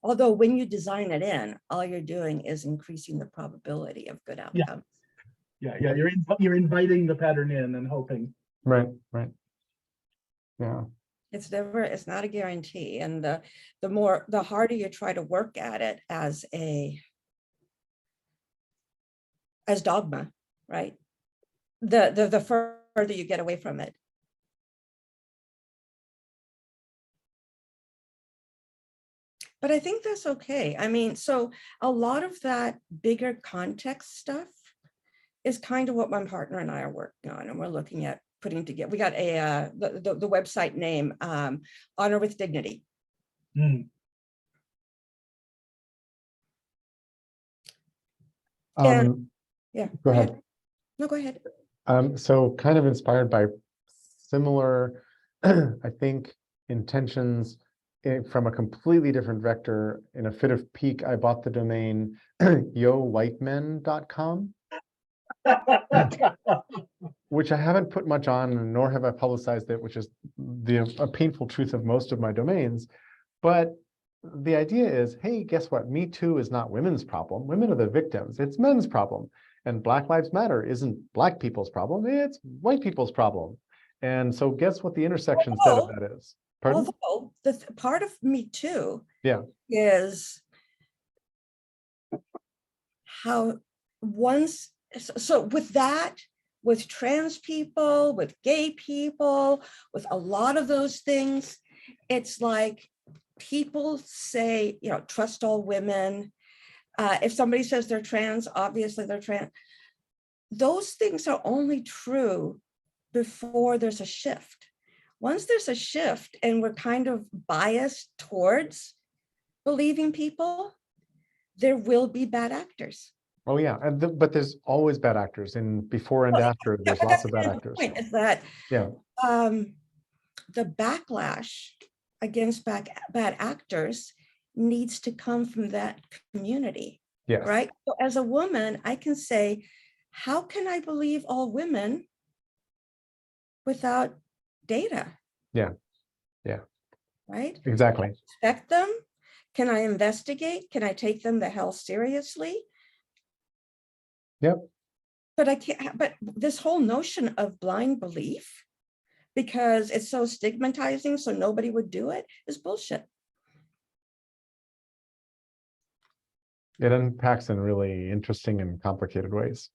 Although when you design it in, all you're doing is increasing the probability of good outcomes. Yeah. You're inviting the pattern in and hoping. Right. Yeah. It's not a guarantee. And the harder you try to work at it as dogma, right? The further you get away from it. But I think that's okay. I mean, so a lot of that bigger context stuff is kind of what my partner and I are working on, and we're looking at putting together. We got the website name, Honor with Dignity. Mm. Yeah. Go ahead. No, go ahead. So kind of inspired by similar, I think, intentions from a completely different vector. In a fit of pique, I bought the domain yowhitemen.com, which I haven't put much on, nor have I publicized it, which is a painful truth of most of my domains. But the idea is, hey, guess what? Me Too is not women's problem. Women are the victims. It's men's problem. And Black Lives Matter isn't Black people's problem. It's white people's problem. And so guess what the intersection set of that is? Pardon? Although the part of Me Too is how with trans people, with gay people, with a lot of those things, it's like people say, trust all women. If somebody says they're trans, obviously they're trans. Those things are only true before there's a shift. Once there's a shift and we're kind of biased towards believing people, there will be bad actors. Oh yeah, but there's always bad actors, and before and after, there's lots of bad actors. The point is that the backlash against bad actors needs to come from that community. Yes. Right. So as a woman, I can say, how can I believe all women without data? Yeah. Right. Exactly. Can I respect them? Can I investigate? Can I take them the hell seriously? Yep. But I can't. But this whole notion of blind belief, because it's so stigmatizing, so nobody would do it, is bullshit. It unpacks in really interesting and complicated ways.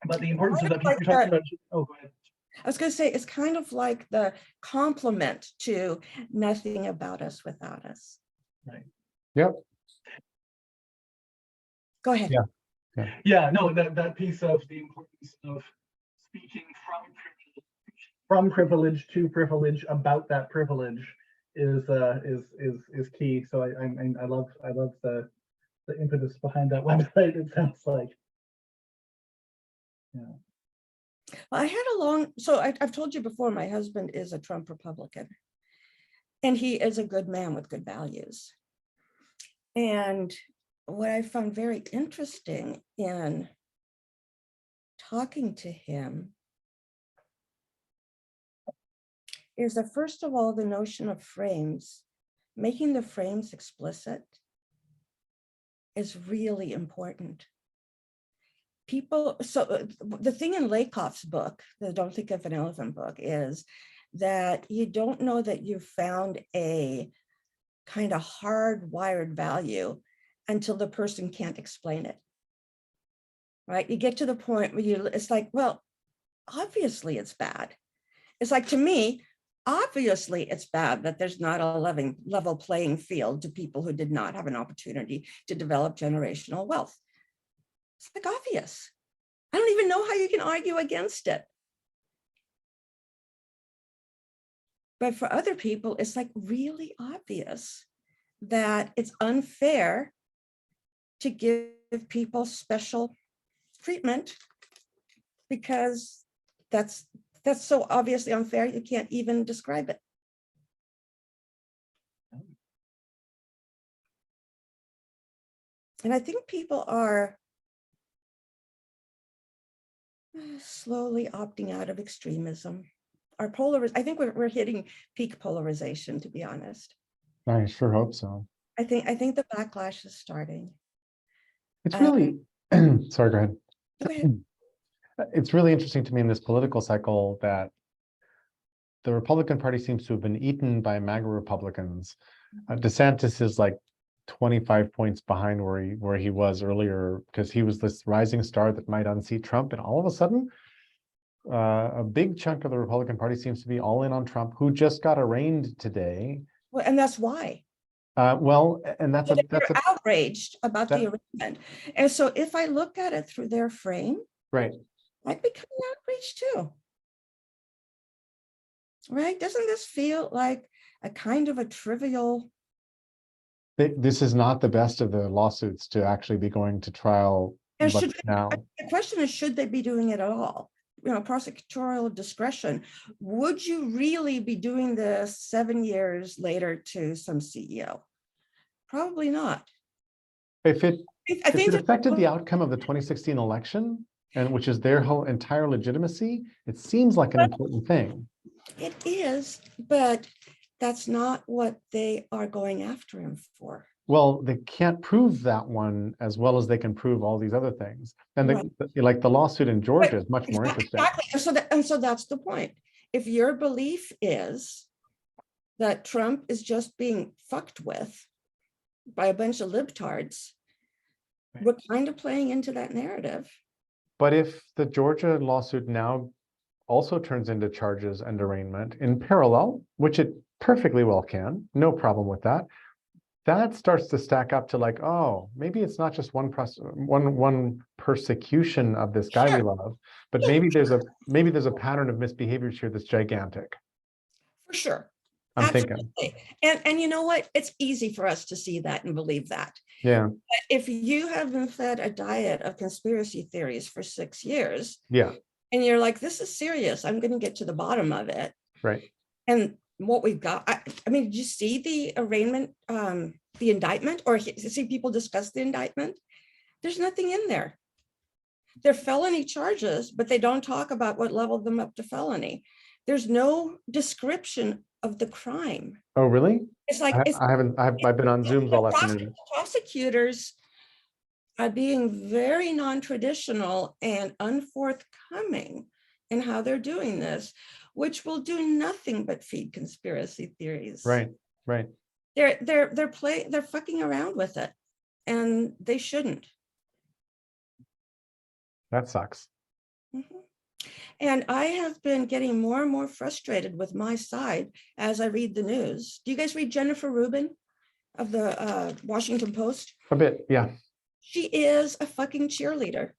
But the importance of that piece you're talking about. Oh, go ahead. I was going to say, it's kind of like the complement to nothing about us without us. Right. Yep. Go ahead. Yeah. No, that piece of the importance of speaking from privilege to privilege about that privilege is key. So I love the impetus behind that website. It sounds like. Yeah. Well, I had I've told you before, my husband is a Trump Republican, and he is a good man with good values. And what I found very interesting in talking to him is that, first of all, the notion of frames, making the frames explicit, is really important. people, so the thing in Lakoff's book, the Don't Think of an Elephant book, is that you don't know that you've found a kind of hardwired value until the person can't explain it. Right? You get to the point where it's like, well, obviously it's bad. It's like, to me, obviously it's bad that there's not a level playing field to people who did not have an opportunity to develop generational wealth. It's like obvious. I don't even know how you can argue against it. But for other people, it's like really obvious that it's unfair to give people special treatment because that's so obviously unfair, you can't even describe it. And I think people are slowly opting out of extremism. I think we're hitting peak polarization, to be honest. I sure hope so. I think the backlash is starting. It's really, sorry, go ahead. Go ahead. It's really interesting to me in this political cycle that the Republican Party seems to have been eaten by MAGA Republicans. DeSantis is like 25 points behind where he was earlier because he was this rising star that might unseat Trump, and all of a sudden, a big chunk of the Republican Party seems to be all in on Trump, who just got arraigned today. Well, and that's why. Well, and that's So a they're outraged about the arraignment. And so if I look at it through their frame, right. I'd become outraged too. Right? Doesn't this feel like a kind of a trivial? This is not the best of the lawsuits to actually be going to trial And should now. The question is, should they be doing it at all? You know, prosecutorial discretion. Would you really be doing this 7 years later to some CEO? Probably not. If it affected the outcome of the 2016 election, and which is their whole entire legitimacy, it seems like an important thing. It is, but that's not what they are going after him for. Well, they can't prove that one as well as they can prove all these other things. And like the lawsuit in Georgia is much more interesting. Exactly. And so that's the point. If your belief is that Trump is just being fucked with by a bunch of libtards, we're kind of playing into that narrative. But if the Georgia lawsuit now also turns into charges and arraignment in parallel, which it perfectly well can, no problem with that, that starts to stack up to like, oh, maybe it's not just one persecution of this guy we love, but maybe there's a pattern of misbehaviors here that's gigantic. For sure. I'm Absolutely. thinking. And you know what? It's easy for us to see that and believe that. Yeah. But if you have been fed a diet of conspiracy theories for 6 years, yeah, and you're like, this is serious, I'm going to get to the bottom of it. Right. And what we've got, I mean, did you see the arraignment, the indictment, or see people discuss the indictment? There's nothing in there. They're felony charges, but they don't talk about what leveled them up to felony. There's no description of the crime. Oh, really? It's like I've been on Zooms all afternoon. Prosecutors are being very non-traditional and unforthcoming in how they're doing this, which will do nothing but feed conspiracy theories. Right. They're fucking around with it, and they shouldn't. That sucks. Mm-hmm. And I have been getting more and more frustrated with my side as I read the news. Do you guys read Jennifer Rubin of the Washington Post? A bit, yeah. She is a fucking cheerleader.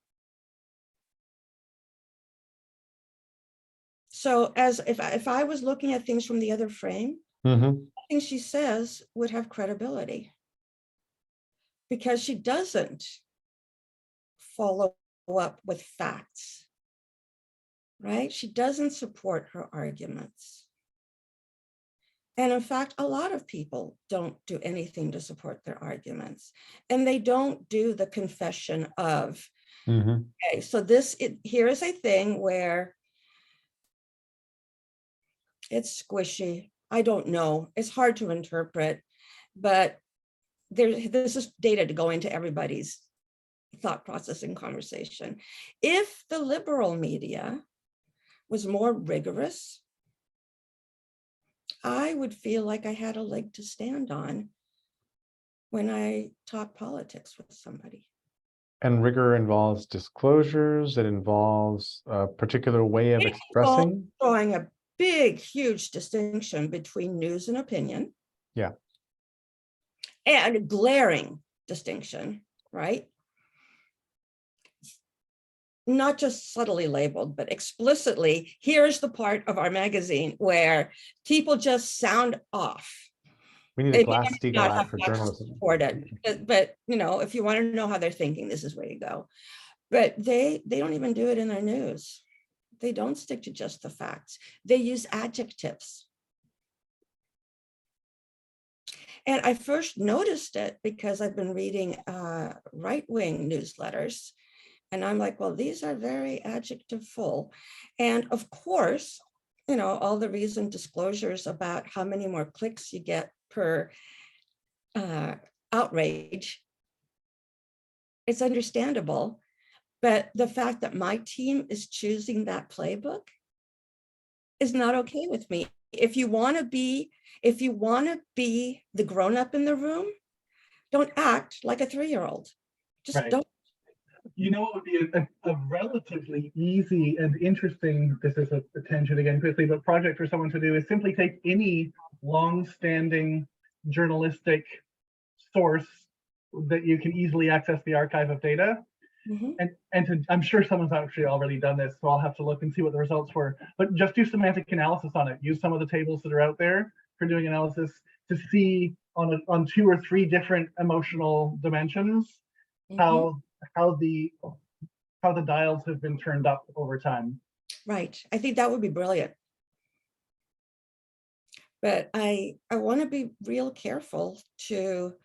So if I was looking at things from the other frame, nothing she says would have credibility, because she doesn't follow up with facts. Right? She doesn't support her arguments. And in fact, a lot of people don't do anything to support their arguments. And they don't do the confession of, okay, so here is a thing where it's squishy. I don't know. It's hard to interpret, but this is data to go into everybody's thought process and conversation. If the liberal media was more rigorous, I would feel like I had a leg to stand on when I talk politics with somebody. And rigor involves disclosures. It involves a particular way of It involves expressing. drawing a big, huge distinction between news and opinion. Yeah. And a glaring distinction, right? Not just subtly labeled, but explicitly, here's the part of our magazine where people just sound off. We need a Glass-Steagall Act for journalism. But you know, if you want to know how they're thinking, this is where you go. But they don't even do it in their news. They don't stick to just the facts. They use adjectives. And I first noticed it because I've been reading right-wing newsletters. And I'm like, well, these are very adjective full. And of course, you know, all the recent disclosures about how many more clicks you get per outrage, it's understandable. But the fact that my team is choosing that playbook is not okay with me. If you want to be the grown-up in the room, don't act like a 3-year-old. Just Right. don't. You know, what would be a relatively easy and interesting, this is a tangent again quickly, but project for someone to do is simply take any long-standing journalistic source that you can easily access the archive of data. And I'm sure someone's actually already done this, so I'll have to look and see what the results were. But just do semantic analysis on it. Use some of the tables that are out there for doing analysis to see on 2 or 3 different emotional dimensions how the dials have been turned up over time. Right. I think that would be brilliant. But I want to be real careful to,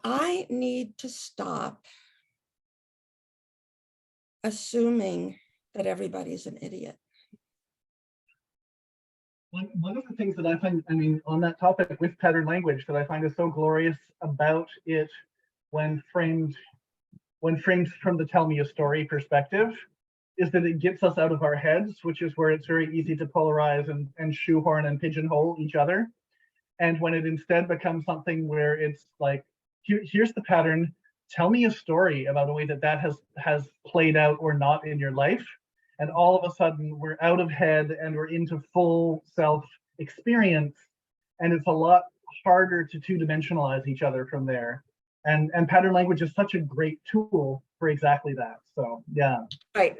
I need to stop assuming that everybody's an idiot. One of the things that I find, I mean, on that topic with pattern language, that I find is so glorious about it when framed from the tell me a story perspective, is that it gets us out of our heads, which is where it's very easy to polarize and shoehorn and pigeonhole each other. And when it instead becomes something where it's like, here's the pattern, tell me a story about a way that has played out or not in your life. And all of a sudden we're out of head and we're into full self experience. And it's a lot harder to 2-dimensionalize each other from there. And pattern language is such a great tool for exactly that. So yeah. Right.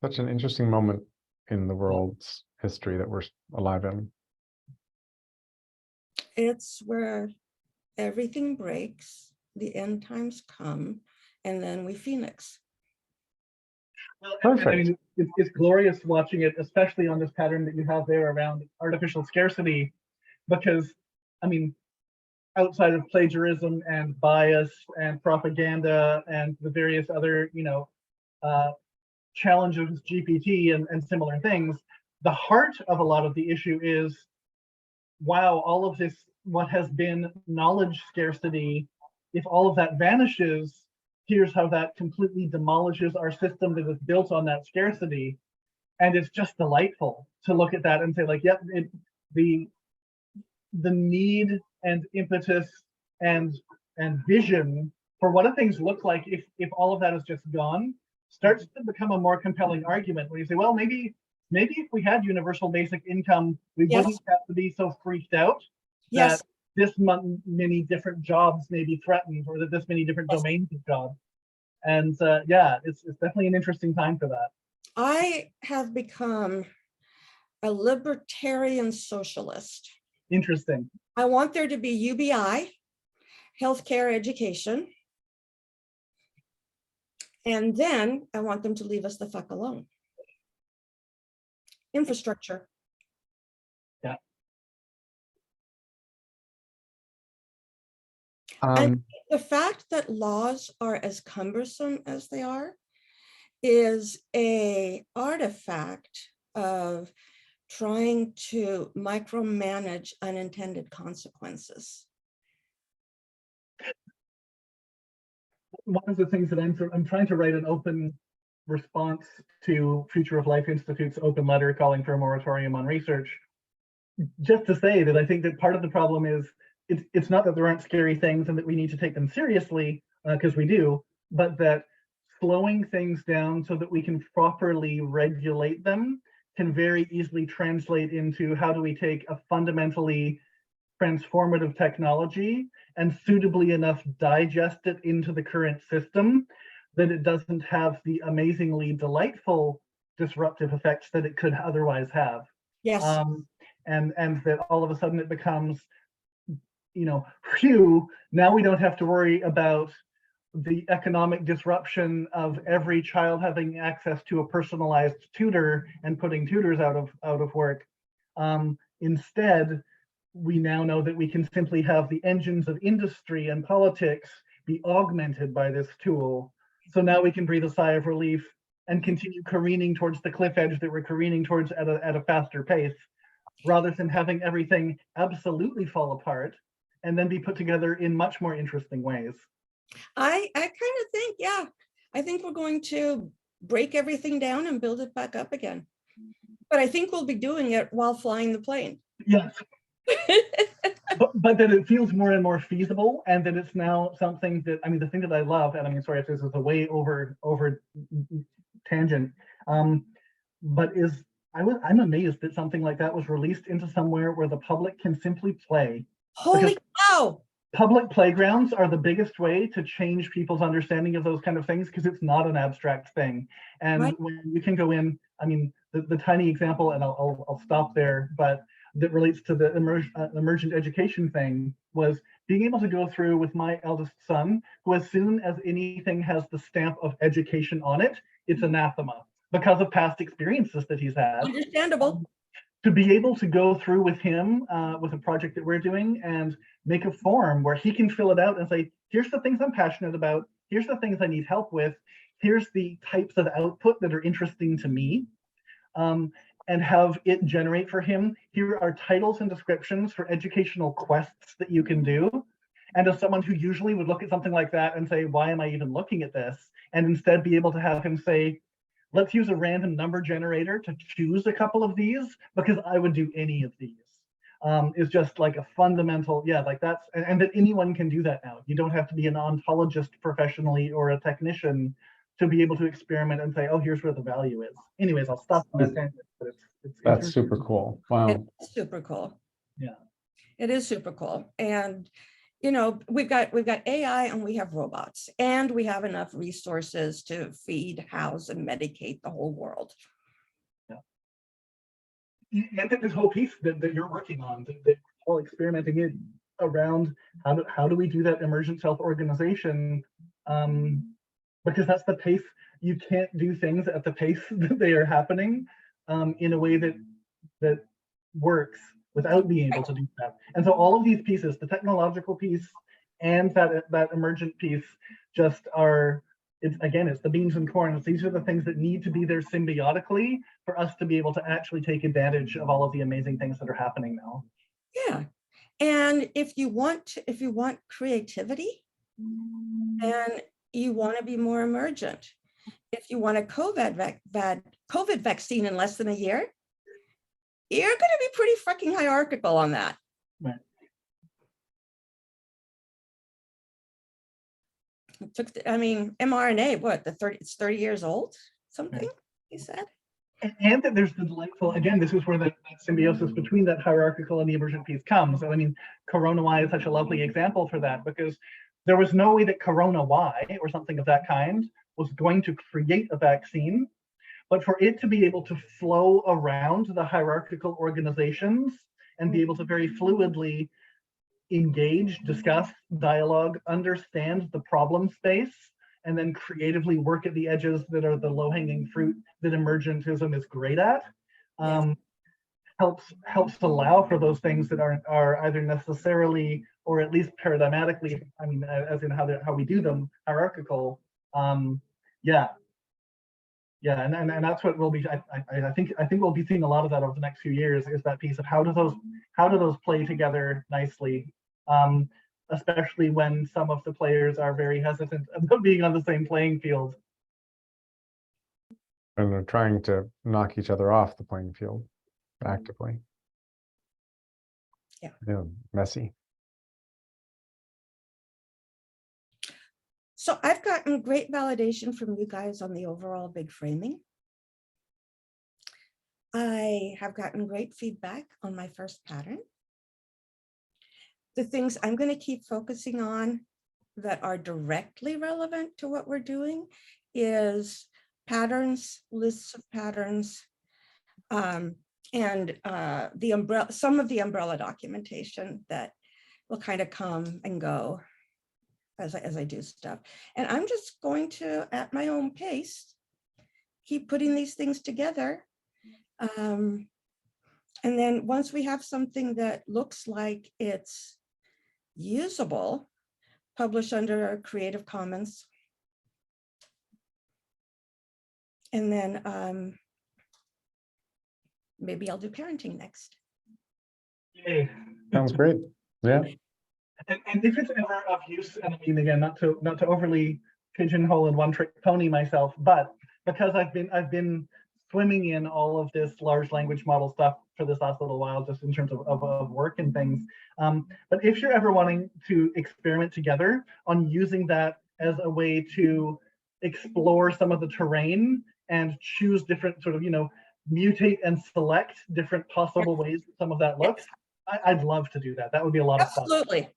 Such an interesting moment in the world's history that we're alive in. It's where everything breaks, the end times come, and then we phoenix. Well, Perfect. I mean, it's glorious watching it, especially on this pattern that you have there around artificial scarcity, because, I mean, outside of plagiarism and bias and propaganda and the various other, you know, challenges GPT and similar things, the heart of a lot of the issue is, wow, all of this, what has been knowledge scarcity, if all of that vanishes, here's how that completely demolishes our system that is built on that scarcity. And it's just delightful to look at that and say, like, yep, the need and impetus and vision for what do things look like if all of that is just gone starts to become a more compelling argument where you say, well, maybe if we had universal basic income, we wouldn't have to be so freaked out that this many different jobs may be threatened, or that this many different domains of jobs. And yeah, it's definitely an interesting time for that. I have become a libertarian socialist. Interesting. I want there to be UBI, healthcare, education. And then I want them to leave us the fuck alone. Infrastructure. Yeah. And the fact that laws are as cumbersome as they are is an artifact of trying to micromanage unintended consequences. One of the things that I'm trying to write an open response to Future of Life Institute's open letter calling for a moratorium on research, just to say that I think that part of the problem is it's not that there aren't scary things and that we need to take them seriously, because we do, but that slowing things down so that we can properly regulate them can very easily translate into how do we take a fundamentally transformative technology and suitably enough digest it into the current system that it doesn't have the amazingly delightful disruptive effects that it could otherwise have. Yes. And that all of a sudden it becomes, phew, now we don't have to worry about the economic disruption of every child having access to a personalized tutor and putting tutors out of work. Instead, we now know that we can simply have the engines of industry and politics be augmented by this tool. So now we can breathe a sigh of relief and continue careening towards the cliff edge that we're careening towards at a faster pace, rather than having everything absolutely fall apart and then be put together in much more interesting ways. I kind of think, yeah, I think we're going to break everything down and build it back up again. But I think we'll be doing it while flying the plane. Yes. but that it feels more and more feasible, and that it's now something that, the thing that I love, and sorry if this is a way over tangent, but I'm amazed that something like that was released into somewhere where the public can simply play. Holy cow! Public playgrounds are the biggest way to change people's understanding of those kind of things, because it's not an abstract thing. And right. When you can go in, the tiny example, and I'll stop there, but that relates to the emergent education thing, was being able to go through with my eldest son, who as soon as anything has the stamp of education on it, it's anathema because of past experiences that he's had. Understandable. To be able to go through with him with a project that we're doing and make a form where he can fill it out and say, here's the things I'm passionate about, here's the things I need help with, here's the types of output that are interesting to me, and have it generate for him, here are titles and descriptions for educational quests that you can do. And as someone who usually would look at something like that and say, why am I even looking at this? And instead be able to have him say, let's use a random number generator to choose a couple of these, because I would do any of these, is just like a fundamental, and that anyone can do that now. You don't have to be an ontologist professionally or a technician to be able to experiment and say, oh, here's where the value is. Anyways, I'll stop on that tangent, but that's super cool. Wow. It's super cool. Yeah. It is super cool. And we've got AI and we have robots, and we have enough resources to feed, house, and medicate the whole world. Yeah. And that this whole piece that you're working on, that all experimenting in around how do we do that emergent self-organization, because that's the pace. You can't do things at the pace that they are happening in a way that works without being able to do that. And so all of these pieces, the technological piece and that emergent piece, just are, it's the beans and corn. These are the things that need to be there symbiotically for us to be able to actually take advantage of all of the amazing things that are happening now. Yeah. And if you want creativity and you want to be more emergent, if you want a COVID vaccine in less than a year, you're going to be pretty freaking hierarchical on that. Right. It took, mRNA, it's 30 years old, something, right. He said. And that there's the delightful, again, this is where that symbiosis between that hierarchical and the emergent piece comes. So, Corona Y is such a lovely example for that, because there was no way that Corona Y or something of that kind was going to create a vaccine. But for it to be able to flow around the hierarchical organizations and be able to very fluidly engage, discuss, dialogue, understand the problem space, and then creatively work at the edges that are the low-hanging fruit that emergentism is great at, helps allow for those things that are either necessarily or at least paradigmatically, as in how we do them, hierarchical. Yeah, and that's what we'll be. I think we'll be seeing a lot of that over the next few years. Is that piece of how do those play together nicely, especially when some of the players are very hesitant about being on the same playing field. And they're trying to knock each other off the playing field actively. Yeah. Messy. So I've gotten great validation from you guys on the overall big framing. I have gotten great feedback on my first pattern. The things I'm going to keep focusing on that are directly relevant to what we're doing is patterns, lists of patterns, and the umbrella, some of the umbrella documentation that will kind of come and go as I do stuff. And I'm just going to, at my own pace, keep putting these things together. And then once we have something that looks like it's usable, publish under Creative Commons. And then maybe I'll do parenting next. Yay. Sounds great. Yeah. And if it's ever of use, and I mean, again, not to overly pigeonhole and one-trick pony myself, but because I've been swimming in all of this large language model stuff for this last little while, just in terms of work and things. But if you're ever wanting to experiment together on using that as a way to explore some of the terrain and choose different sort of, mutate and select different possible ways that some of that looks, I'd love to do that. That would be a lot of fun. Absolutely.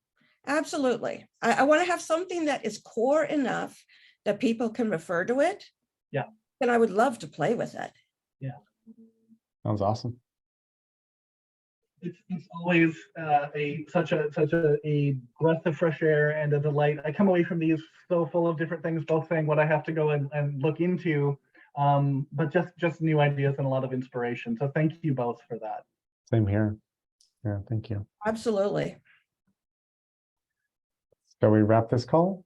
Absolutely. I want to have something that is core enough that people can refer to it. Yeah. And I would love to play with it. Yeah. Sounds awesome. It's always such a breath of fresh air and a delight. I come away from these so full of different things, both saying what I have to go and look into, but just new ideas and a lot of inspiration. So thank you both for that. Same here. Yeah, thank you. Absolutely. Shall we wrap this call?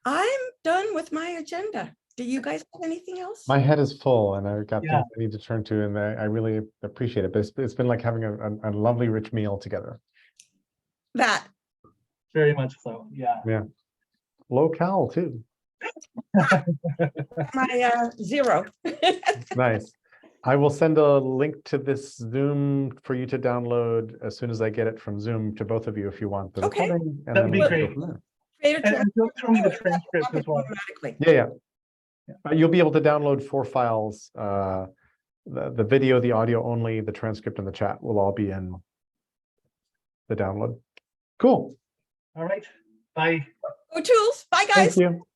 I'm done with my agenda. Do you guys have anything else? My head is full and I've got Yeah. things I need to turn to, and I really appreciate it. But it's been like having a lovely, rich meal together. That. Very much so. Yeah. Yeah. Low-cal too. My 0. Nice. I will send a link to this Zoom for you to download as soon as I get it from Zoom to both of you if you want the Okay. recording. And That'd then be we can go great. from there. And don't throw me the transcript as well. Yeah. You'll be able to download 4 files. The video, the audio only, the transcript, and the chat will all be in the download. Cool. All right. Bye. Go Tools. Bye, guys. Thank you.